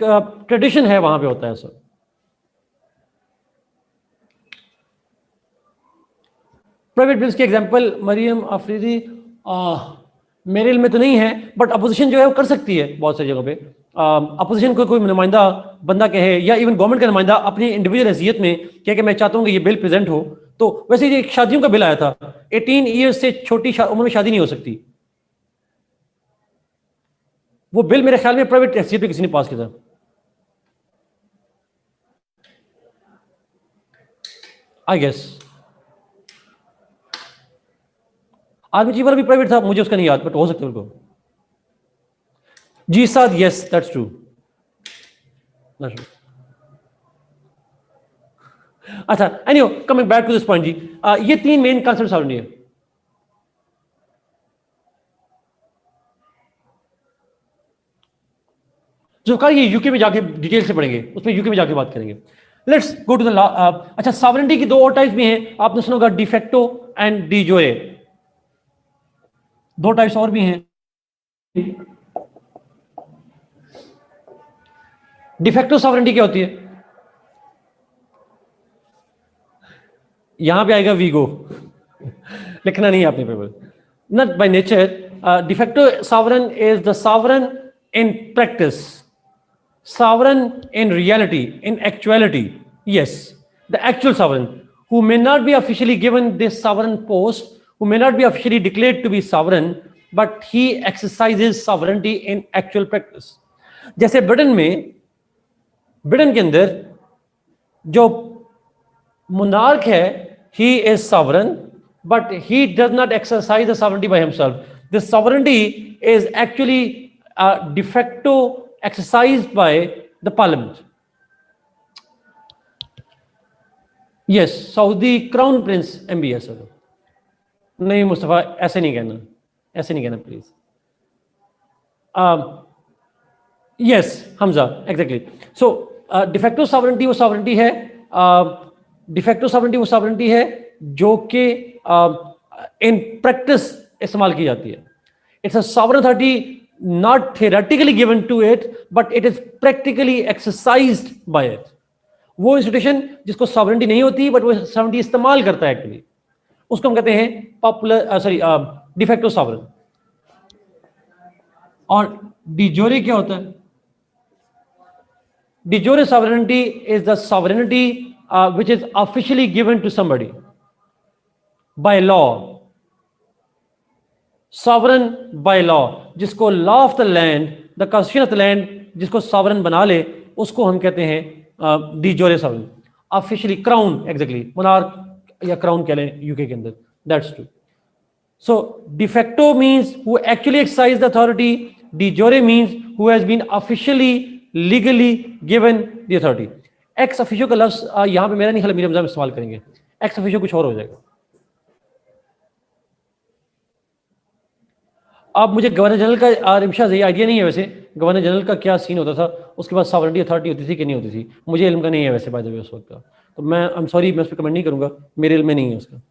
ट्रेडिशन है वहां पे होता है सर। प्राइवेट बिल्स की एग्जांपल मरियम अफरीदी मेरे इल्म में तो नहीं है, बट अपोजिशन जो है वो कर सकती है बहुत सारी जगहों पे। अपोजिशन को कोई नुमाइंदा बंदा कहे या इवन गवर्नमेंट का नुमाइंदा अपनी इंडिविजुअल हैसियत में कहे कि मैं चाहता हूं कि ये बिल प्रेजेंट हो, तो वैसे ये शादियों का बिल आया था, 18 ईयर्स से छोटी उम्र में शादी नहीं हो सकती। वो बिल मेरे ख्याल में प्राइवेट हैसियत में किसी ने पास किया था। आई गेस आर्मी चीफ वाला भी प्राइवेट था, मुझे उसका नहीं याद, बट हो सकता है उनको। जी साद, यस दैट्स ट्रू। अच्छा anyway coming back to this point जी, ये तीन मेन कॉन्सेप्ट सॉवरेनिटी है। जो कल ये यूके में जाके डिटेल से पढ़ेंगे, उसमें यूके में जाके बात करेंगे। Let's go to the law. अच्छा सॉवरेनिटी की दो और टाइप्स भी हैं, आपने सुना होगा डिफेक्टो एंड डी जोरे। दो टाइप्स और भी हैं। डिफेक्टो सॉवरेनिटी क्या होती है? यहां पे आएगा वीगो, लिखना नहीं है आपने paper. Not by nature, de facto sovereign is the sovereign in practice, sovereign in reality, in actuality, yes, the actual sovereign who may not be officially given this sovereign post, who may not be officially declared to be sovereign, but he exercises sovereignty in actual practice. जैसे Britain के अंदर जो monarch है, he is sovereign, but he does not exercise the sovereignty by himself. This sovereignty is actually de facto exercised by the parliament. Yes, Saudi crown Prince MBS। नहीं मुस्तफा ऐसे नहीं कहना, ऐसे नहीं कहना please. Yes Hamza exactly. So de facto sovereignty वो sovereignty है, de facto sovereignty वो सॉवरेंटी है जो कि इन प्रैक्टिस इस्तेमाल की जाती है। It's a sovereign authority not theoretically given to it, but it is practically exercised by it. वो इंस्टीट्यूशन जिसको सॉवरेंटी नहीं होती बट वो सॉवरेंटी इस्तेमाल करता है एक्चुअली, उसको हम कहते हैं पॉपुलर डिफेक्टो सॉवरेन। और डिजोरे क्या होता है? De jure sovereignty is the sovereignty which is officially given to somebody by law. Sovereign by law, जिसको law of the land, the constitution of the land जिसको sovereign बना ले, उसको हम कहते हैं de jure sovereign. Officially crown, exactly, monarch या crown कह लें यूके के अंदर, that's true. So de facto means who actually exercise the authority, de jure means who has been officially legally given the authority. Ex officio का लफ्ज यहाँ पे मेरा नहीं ख्याल मीर हमजा में इस्तेमाल करेंगे, एक्स ऑफिशियो कुछ और हो जाएगा। अब मुझे गवर्नर जनरल का रिमशा ये आइडिया नहीं है वैसे गवर्नर जनरल का क्या सीन होता था, उसके बाद सॉवरेंटी अथॉरिटी होती थी कि नहीं होती थी, मुझे इल्म का नहीं है वैसे बाय द वे उस वक्त का, तो मैं आई एम सॉरी मैं उस पर कमेंट नहीं करूंगा, मेरे इल्म में नहीं है उसका।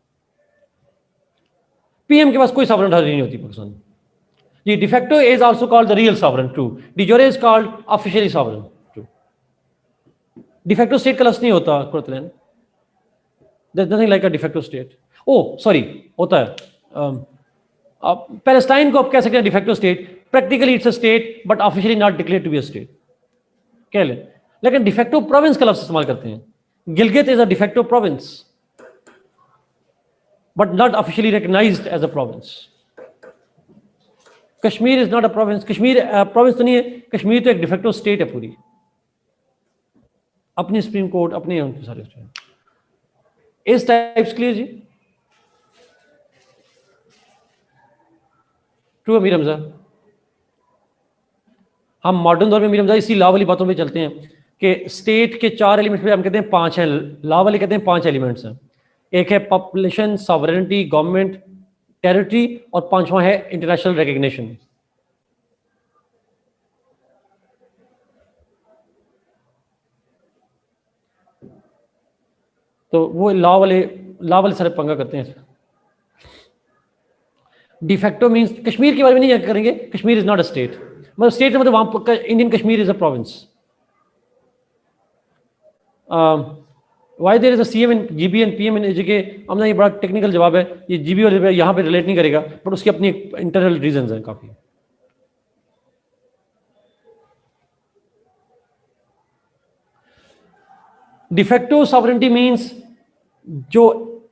पीएम के पास कोई सॉवरेन अथॉरिटी नहीं होती पाकिस्तान में जी। De facto is also called the real sovereign, true. De jure is called officially sovereign, true. De facto state का लफ्ज नहीं होता Qurratulain, there is nothing like a de facto state. Oh sorry होता है, आप पैलेस्टाइन को आप कह सकते हैं de facto state, practically it's a state but officially not declare to be a state कह लें, लेकिन डिफेक्टो प्रोविंस का लफ्ज इस्तेमाल करते हैं। Gilgit is a de facto province but not officially recognised as a province. Kashmir is not a province, Kashmir province तो नहीं है, कश्मीर तो एक डिफेक्टो स्टेट है पूरी, अपनी सुप्रीम कोर्ट अपने उनके सारे इस टाइप्स क्लियर जी। ट्रू मीर हमजा, हम मॉडर्न दौर में मीर हमजा इसी लॉ वाली बातों पे चलते हैं कि स्टेट के 4 एलिमेंट्स पे हम कहते हैं 5 हैं, लॉ वाले कहते हैं 5 एलिमेंट्स हैं। एक है पॉपुलेशन, सॉवरेनिटी, गवर्नमेंट, टेरिटरी, और 5वां है इंटरनेशनल रिकग्निशन। तो वो लॉ वाले सारे पंगा करते हैं। डिफेक्टो मींस कश्मीर के बारे में नहीं करेंगे, Kashmir is not a state, मतलब स्टेट मतलब वहां Indian Kashmir is a province. Why there is a CM in GB and PM in AJK, हमने ये बड़ा टेक्निकल जवाब है, ये जीबी वाले यहाँ पे रिलेट नहीं करेगा, बट उसकी अपनी इंटरनल रीजंस हैं काफी। डिफेक्टो सॉवरेंटी मींस जो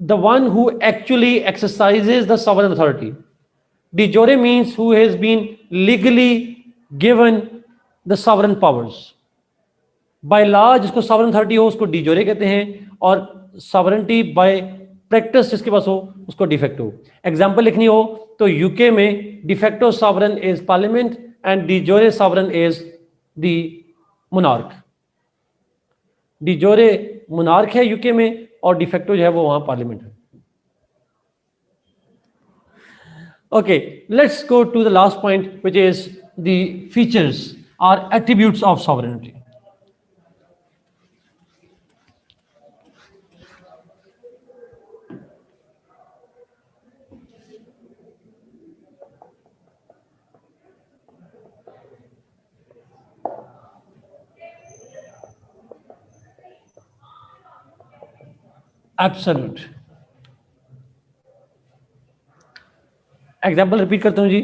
the one who actually exercises the sovereign authority. De jure means who has been legally given the sovereign powers. By law जिसको sovereign authority हो उसको de jure कहते हैं, और sovereignty by practice जिसके पास हो उसको de facto। एग्जाम्पल लिखनी हो तो यूके में de facto sovereign is parliament and de jure sovereign is the monarch। de jure monarch है यूके में और de facto जो है वो वहां पार्लियामेंट है। Okay, let's go to the last point, which is the features or attributes of sovereignty. Absolute. Example repeat करता हूँ जी।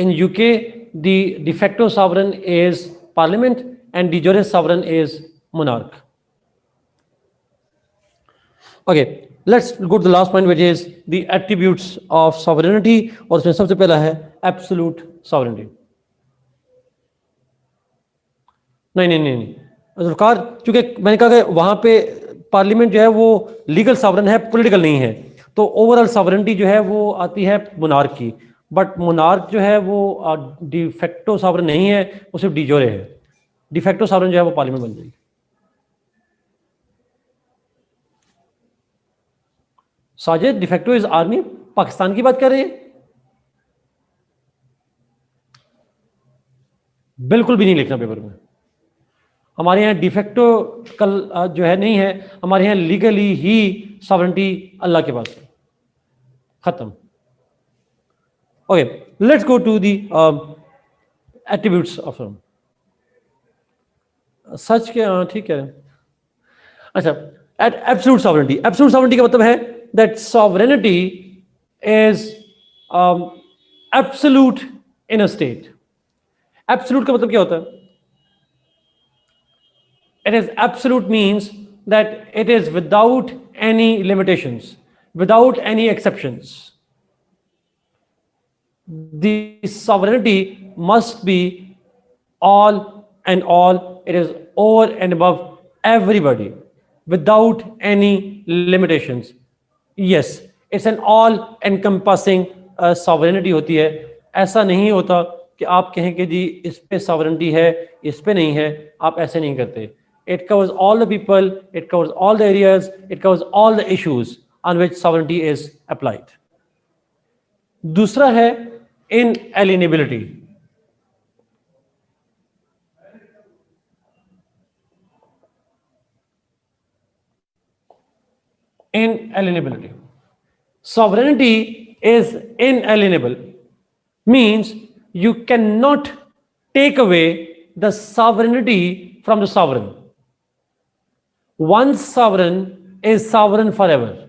In UK the de facto sovereign is parliament and de jure sovereign is monarch. Okay, let's go to the last point, which is the attributes of sovereignty, और उसमें सबसे पहला है absolute sovereignty. नहीं ज़ुल्फ़िकार, चूंकि मैंने कहा कि वहां पे पार्लियामेंट जो है वो लीगल सॉवरेन है, पॉलिटिकल नहीं है, तो ओवरऑल सॉवरेनिटी जो है वो आती है मोनार्क की, बट मोनार्क जो है वो डिफेक्टो सॉवरेन नहीं है, वो सिर्फ डिजोरे है। डिफेक्टो सॉवरेन जो है वो पार्लियामेंट बन जाएगी। Sajid, de facto is army, Pakistan की बात कर रहे हैं? बिल्कुल भी नहीं लिखना पेपर में। हमारे यहाँ डिफेक्टो कल जो है नहीं है, हमारे यहाँ लीगली ही सॉवरेनिटी अल्लाह के पास है, खत्म। Okay, let's go to the attributes of such के, ठीक है। अच्छा, एब्सोल्यूट सॉवरेनिटी, एब्सोल्यूट सॉवरेनिटी का मतलब है that sovereignty is absolute in a state. Absolute का मतलब क्या होता है? It is absolute means that it is without any limitations, without any exceptions. The sovereignty must be all and all. It is over and above everybody, without any limitations. Yes, it's an all-encompassing sovereignty होती है। ऐसा नहीं होता कि आप कहें कि जी इस पे sovereignty है, इस पे नहीं है, आप ऐसे नहीं करते। It covers all the people, it covers all the areas, it covers all the issues on which sovereignty is applied. दूसरा है inalienability. Inalienability. Sovereignty is inalienable, means you cannot take away the sovereignty from the sovereign. One sovereign is sovereign forever.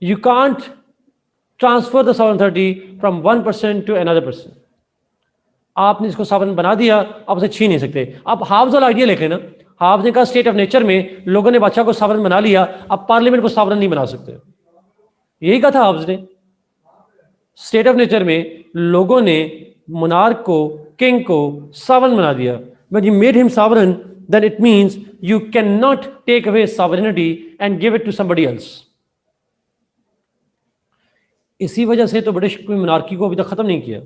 You can't transfer the sovereign authority from one person to another person. आपने इसको sovereign बना दिया, आप उसे छीन नहीं सकते. आप हाफ्ज वाला आइडिया लेके ना, हाफ्ज ने कहा स्टेट ऑफ नेचर में लोगों ने बादशाह को sovereign बना लिया, आप पार्लियामेंट को sovereign नहीं बना सकते. यही कहा था हाफ्ज ने. स्टेट ऑफ नेचर में लोगों ने मोनार्क को, किंग को sovereign बना दिया. When you made him sovereign, then it means you cannot take away sovereignty and give it to somebody else. इसी वजह से तो ब्रिटिश में मोनार्की को अभी तक खत्म नहीं किया.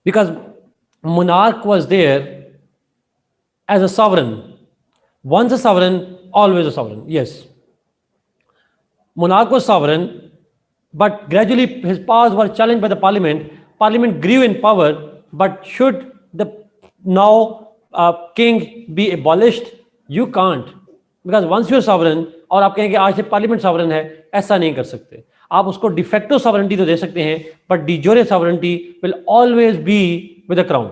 Because monarch was there as a sovereign. Once a sovereign, always a sovereign. Yes. Monarch was sovereign, but gradually his powers were challenged by the parliament. Parliament grew in power, but should the now king be abolished? You can't. Because once you're sovereign, और आप कहेंगे आज से parliament sovereign है, ऐसा नहीं कर सकते. आप उसको डिफेक्टो सॉवरेंटी तो दे सकते हैं, but de jure sovereignty will always be with the crown.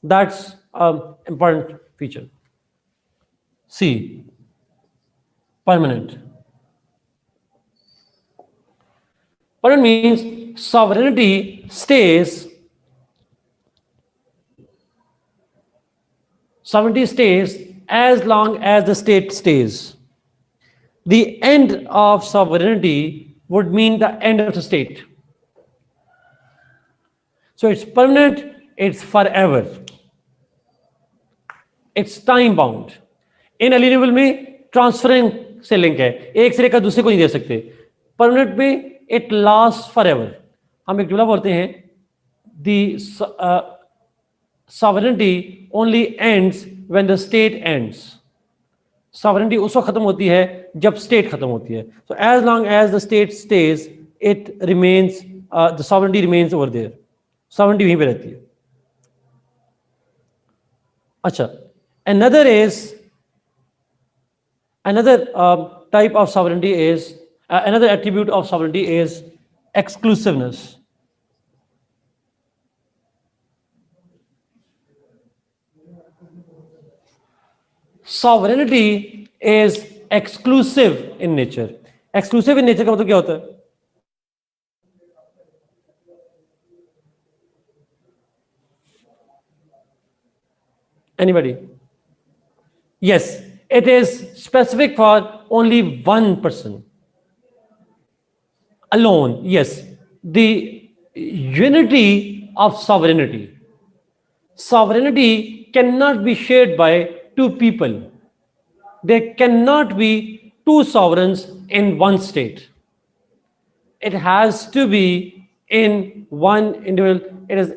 That's important feature. See, permanent. Permanent means sovereignty stays. Sovereignty stays as long as the state stays. The end of sovereignty would mean the end of the state. So it's permanent, it's forever. It's time bound. Inalienable में transferring से link है, एक सिरे का दूसरे को नहीं दे सकते. Permanent में it lasts forever. हम एक जुमला बोलते हैं, the sovereignty only ends when the state ends. Sovereignty उस वक्त खत्म होती है जब state खत्म होती है. So as long as the state stays, it remains, the sovereignty remains over there. Sovereignty वहीं पे रहती है. अच्छा, another type of sovereignty is, another attribute of sovereignty is exclusiveness. Sovereignty is exclusive in nature. Exclusive in nature का मतलब क्या होता है? Anybody? Yes, it is specific for only one person alone. Yes, the unity of sovereignty. Sovereignty cannot be shared by two people. There cannot be two sovereigns in one state. It has to be in one individual. It is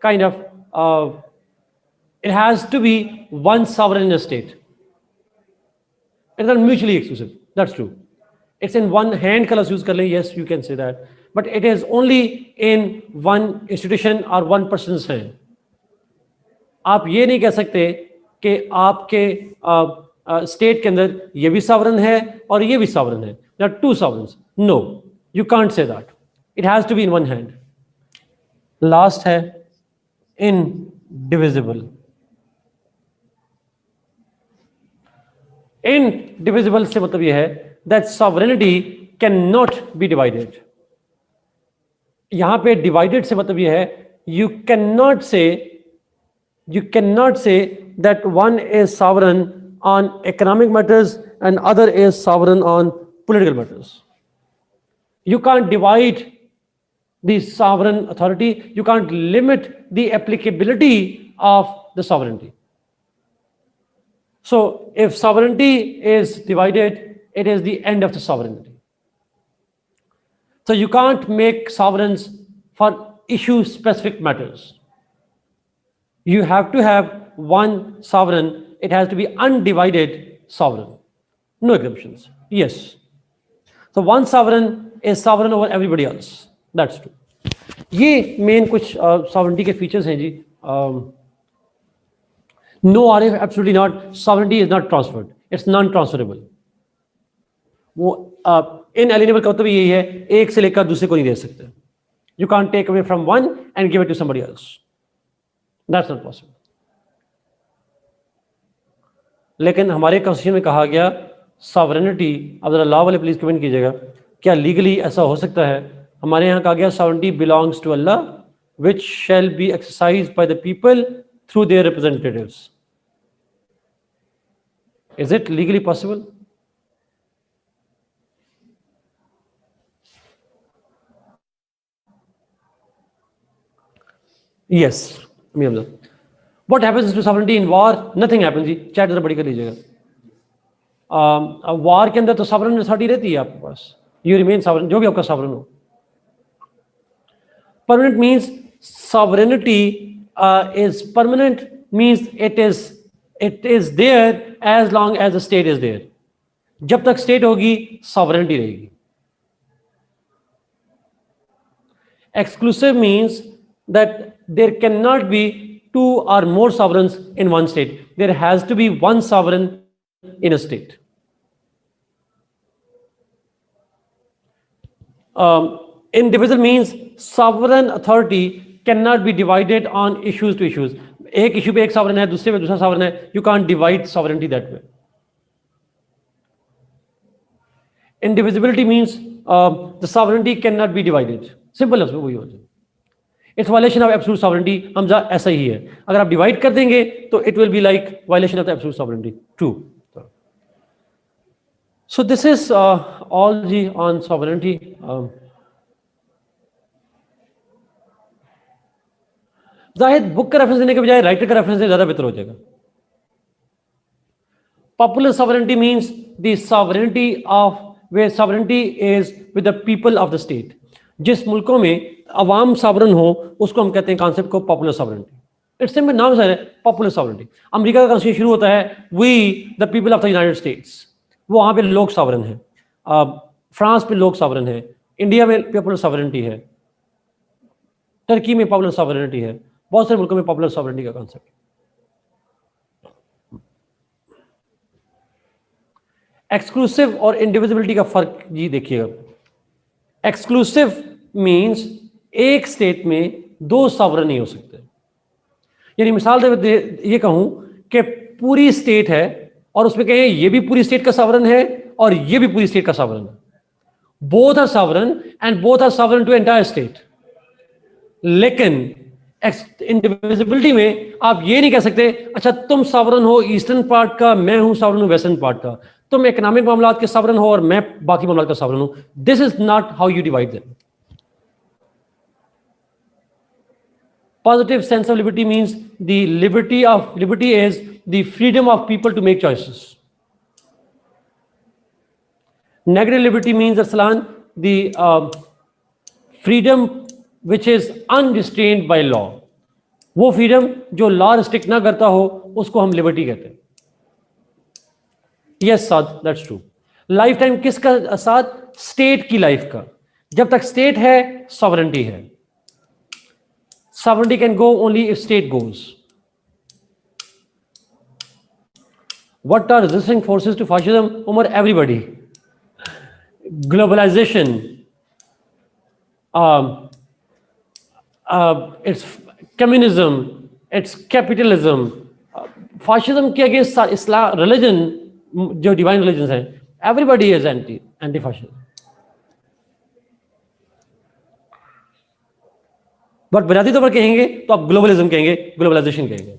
kind of, it has to be one sovereign in a state. It is not mutually exclusive. That's true. It's in one hand colors use kar le. Yes, you can say that. But it is only in one institution or one person's hand. आप ये नहीं कह सकते कि आपके state के अंदर ये भी सॉवरेन है और ये भी सॉवरेन है. There are two sovereigns. No, you can't say that. It has to be in one hand. Last है इनडिविजिबल. इनडिविजिबल से मतलब ये है that sovereignty can not be divided. यहां पे डिवाइडेड से मतलब ये है you can not say that one is sovereign on economic matters and other is sovereign on political matters. You can't divide the sovereign authority. You can't limit the applicability of the sovereignty. So if sovereignty is divided, it is the end of the sovereignty. So you can't make sovereigns for issue specific matters. You have to have one sovereign, it has to be undivided sovereign. No exceptions. Yes. So one sovereign is sovereign over everybody else. That's true. ये main कुछ sovereignty के features हैं जी. No, Arif, absolutely not. Sovereignty is not transferred. It's non-transferable. वो inalienable का मतलब यही है, एक से लेकर दूसरे को नहीं दे सकते. You can't take away from one and give it to somebody else. That's not possible. लेकिन हमारे कॉन्स्टिट्यूशन में कहा गया सॉवरेनिटी, अब जरा लॉ वाले प्लीज कमेंट कीजिएगा, क्या लीगली ऐसा हो सकता है? हमारे यहाँ कहा गया sovereignty belongs to Allah which shall be exercised by the people through their representatives. Is it legally possible? Yes. What happens to sovereignty in war? Nothing happens जी. चैट जरा बड़ी कर लीजिएगा. वार के अंदर तो सॉवरेन अथॉरिटी रहती है आपके पास. यू रिमेन सॉवरेन, जो भी आपका सॉवरेन हो. Permanent means sovereignty is permanent means it is there as long as the state is there. जब तक स्टेट होगी सॉवरेनिटी रहेगी. Exclusive means that there can not be two or more sovereigns in one state. There has to be one sovereign in a state. Indivisible means sovereign authority cannot be divided on issues to issues. एक issue पे एक sovereign है, दूसरे पे दूसरा sovereign है. You can't divide sovereignty that way. Indivisibility means the sovereignty cannot be divided. Simple as वही होता है. It's violation of absolute sovereignty. Hamza ऐसा ही है. अगर आप डिवाइड कर देंगे तो it will be like violation of the absolute sovereignty. True. So this is all जी ऑन सॉवरेनिटी. जाहिद बुक का रेफरेंस देने के बजाय राइटर का रेफरेंस ज्यादा बेहतर हो जाएगा. Popular sovereignty means the sovereignty of where sovereignty is with the people of the state. जिस मुल्कों में अवाम सॉवरेन हो उसको हम कहते हैं कॉन्सेप्ट को पॉपुलर सॉवरेनिटी. इट्स सिंपल नाम है पॉपुलर सॉवरेनिटी. अमेरिका का कॉन्स्टिट्यूशन शुरू होता है we the people of the United States. वो वहाँ पे लोग सॉवरेन हैं. फ्रांस पे लोग सॉवरेन है. इंडिया में पॉपुलर सॉवरेनिटी है. टर्की में पॉपुलर सॉवरेनिटी है. बहुत सारे मुल्कों में पॉपुलर सॉवरेनिटी का कॉन्सेप्ट. एक्सक्लूसिव और इंडिविजिबिलिटी का फर्क जी देखिएगा. एक्सक्लूसिव मीन्स एक स्टेट में दो सॉवरेन नहीं हो सकते. यानी मिसाल दे ये कहूं कि पूरी स्टेट है और उसमें कहें ये भी पूरी स्टेट का सॉवरेन है और ये भी पूरी स्टेट का सॉवरेन है. Both are sovereign and both are sovereign to entire state. लेकिन इंडिविजिबिलिटी में आप ये नहीं कह सकते अच्छा तुम सॉवरेन हो ईस्टर्न पार्ट का, मैं हूं सॉवरेन हूं वेस्टर्न पार्ट का. तुम इकोनॉमिक मामलात के सॉवरेन हो और मैं बाकी मामलात का सॉवरेन हूं. This is not how you divide them. Positive sense of liberty means the liberty is the freedom of people to make choices. Negative liberty means Arsalan, the freedom which is unrestrained by law. वो freedom जो law restrict ना करता हो उसको हम liberty कहते हैं. Yes, Saad, that's true. Lifetime किसका साथ? State की life का. जब तक state है sovereignty है. Sovereignty can go only if state goes. What are resisting forces to fascism? Umar, everybody. Globalization. It's communism. It's capitalism. Fascism के against Islam, religion, जो divine religions हैं, everybody is anti-fascism. बट बुनियादी तौर पर कहेंगे तो आप ग्लोबलिज्म कहेंगे, ग्लोबलाइजेशन कहेंगे.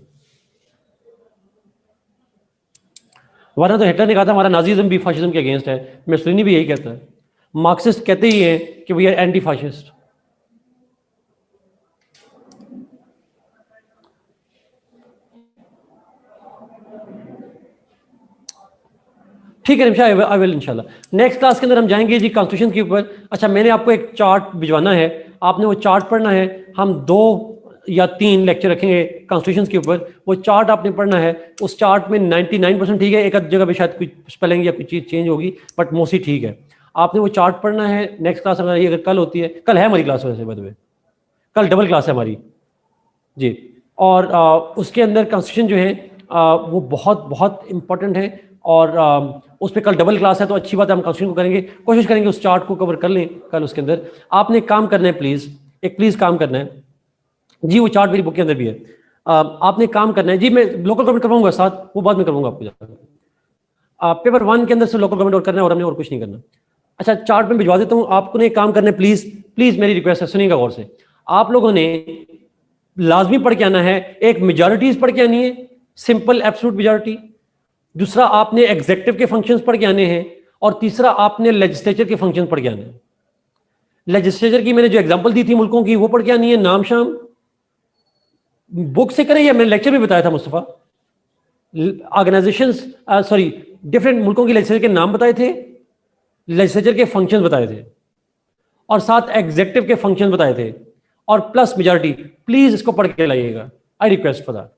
वरना तो हिटलर ने कहा था हमारा नाजीज्म भी फाशिज्म के अगेंस्ट है. मुसोलिनी भी यही कहता है. मार्क्सिस्ट कहते ही हैं कि वी आर एंटी फाशिस्ट. ठीक है आई विल इंशाल्लाह. नेक्स्ट क्लास के अंदर हम जाएंगे जी कॉन्स्टिट्यूशन के ऊपर. अच्छा मैंने आपको एक चार्ट भिजवाना है, आपने वो चार्ट पढ़ना है. हम 2 या 3 लेक्चर रखेंगे कॉन्स्टिट्यूशन के ऊपर, वो चार्ट आपने पढ़ना है। उस चार्ट में 99% ठीक है, एक आध जगह पे शायद कुछ स्पेलिंग या कुछ चीज़ चेंज होगी, बट मोस्टली ठीक है। आपने वो चार्ट पढ़ना है। नेक्स्ट क्लास हमारी अगर कल होती है, कल है हमारी क्लास वैसे बाय द वे, कल डबल क्लास है हमारी जी। और उसके अंदर कॉन्स्टिट्यूशन जो है वो बहुत बहुत इंपॉर्टेंट है, और उस पर कल डबल क्लास है, तो अच्छी बात है, हम कॉन्स्टिट्यूशन को करेंगे, कोशिश करेंगे उस चार्ट को कवर कर लें कल। उसके अंदर आपने काम करना है, प्लीज़ काम करना है जी। वो चार्ट मेरी बुक के अंदर भी है। आपने काम करना है जी। मैं लोकल गवर्नमेंट करवाऊंगा साथ, वो बाद में करवाऊंगा आपको जाकर। पेपर 1 के अंदर से लोकल गवर्नमेंट और करना है, और हमने और कुछ नहीं करना। अच्छा, चार्ट में भिजवा देता हूँ, आपको ने काम करना है। प्लीज मेरी रिक्वेस्ट है, सुनिएगा गौर से। आप लोगों ने लाजमी पढ़ के आना है। एक मेजॉरिटीज पढ़ के आनी है, सिंपल एब्सोल्यूट मेजॉरिटी। दूसरा आपने एग्जेक्टिव के फंक्शंस पढ़ के आने हैं, और तीसरा आपने लेजिस्लेचर के फंक्शन पढ़ के आने हैं। लेजिस्लेचर की मैंने जो एग्जांपल दी थी मुल्कों की, वो पढ़ के आनी है। नाम शाम बुक से करें, या मैंने लेक्चर में बताया था मुस्तफा, ऑर्गेनाइजेशंस सॉरी डिफरेंट मुल्कों के लेजिस्लेचर के नाम बताए थे, लेजिस्लेचर के फंक्शंस बताए थे, और साथ एग्जेक्टिव के फंक्शन बताए थे, और प्लस मेजॉरिटी। प्लीज इसको पढ़ के लाइएगा, आई रिक्वेस्ट फॉर दैट।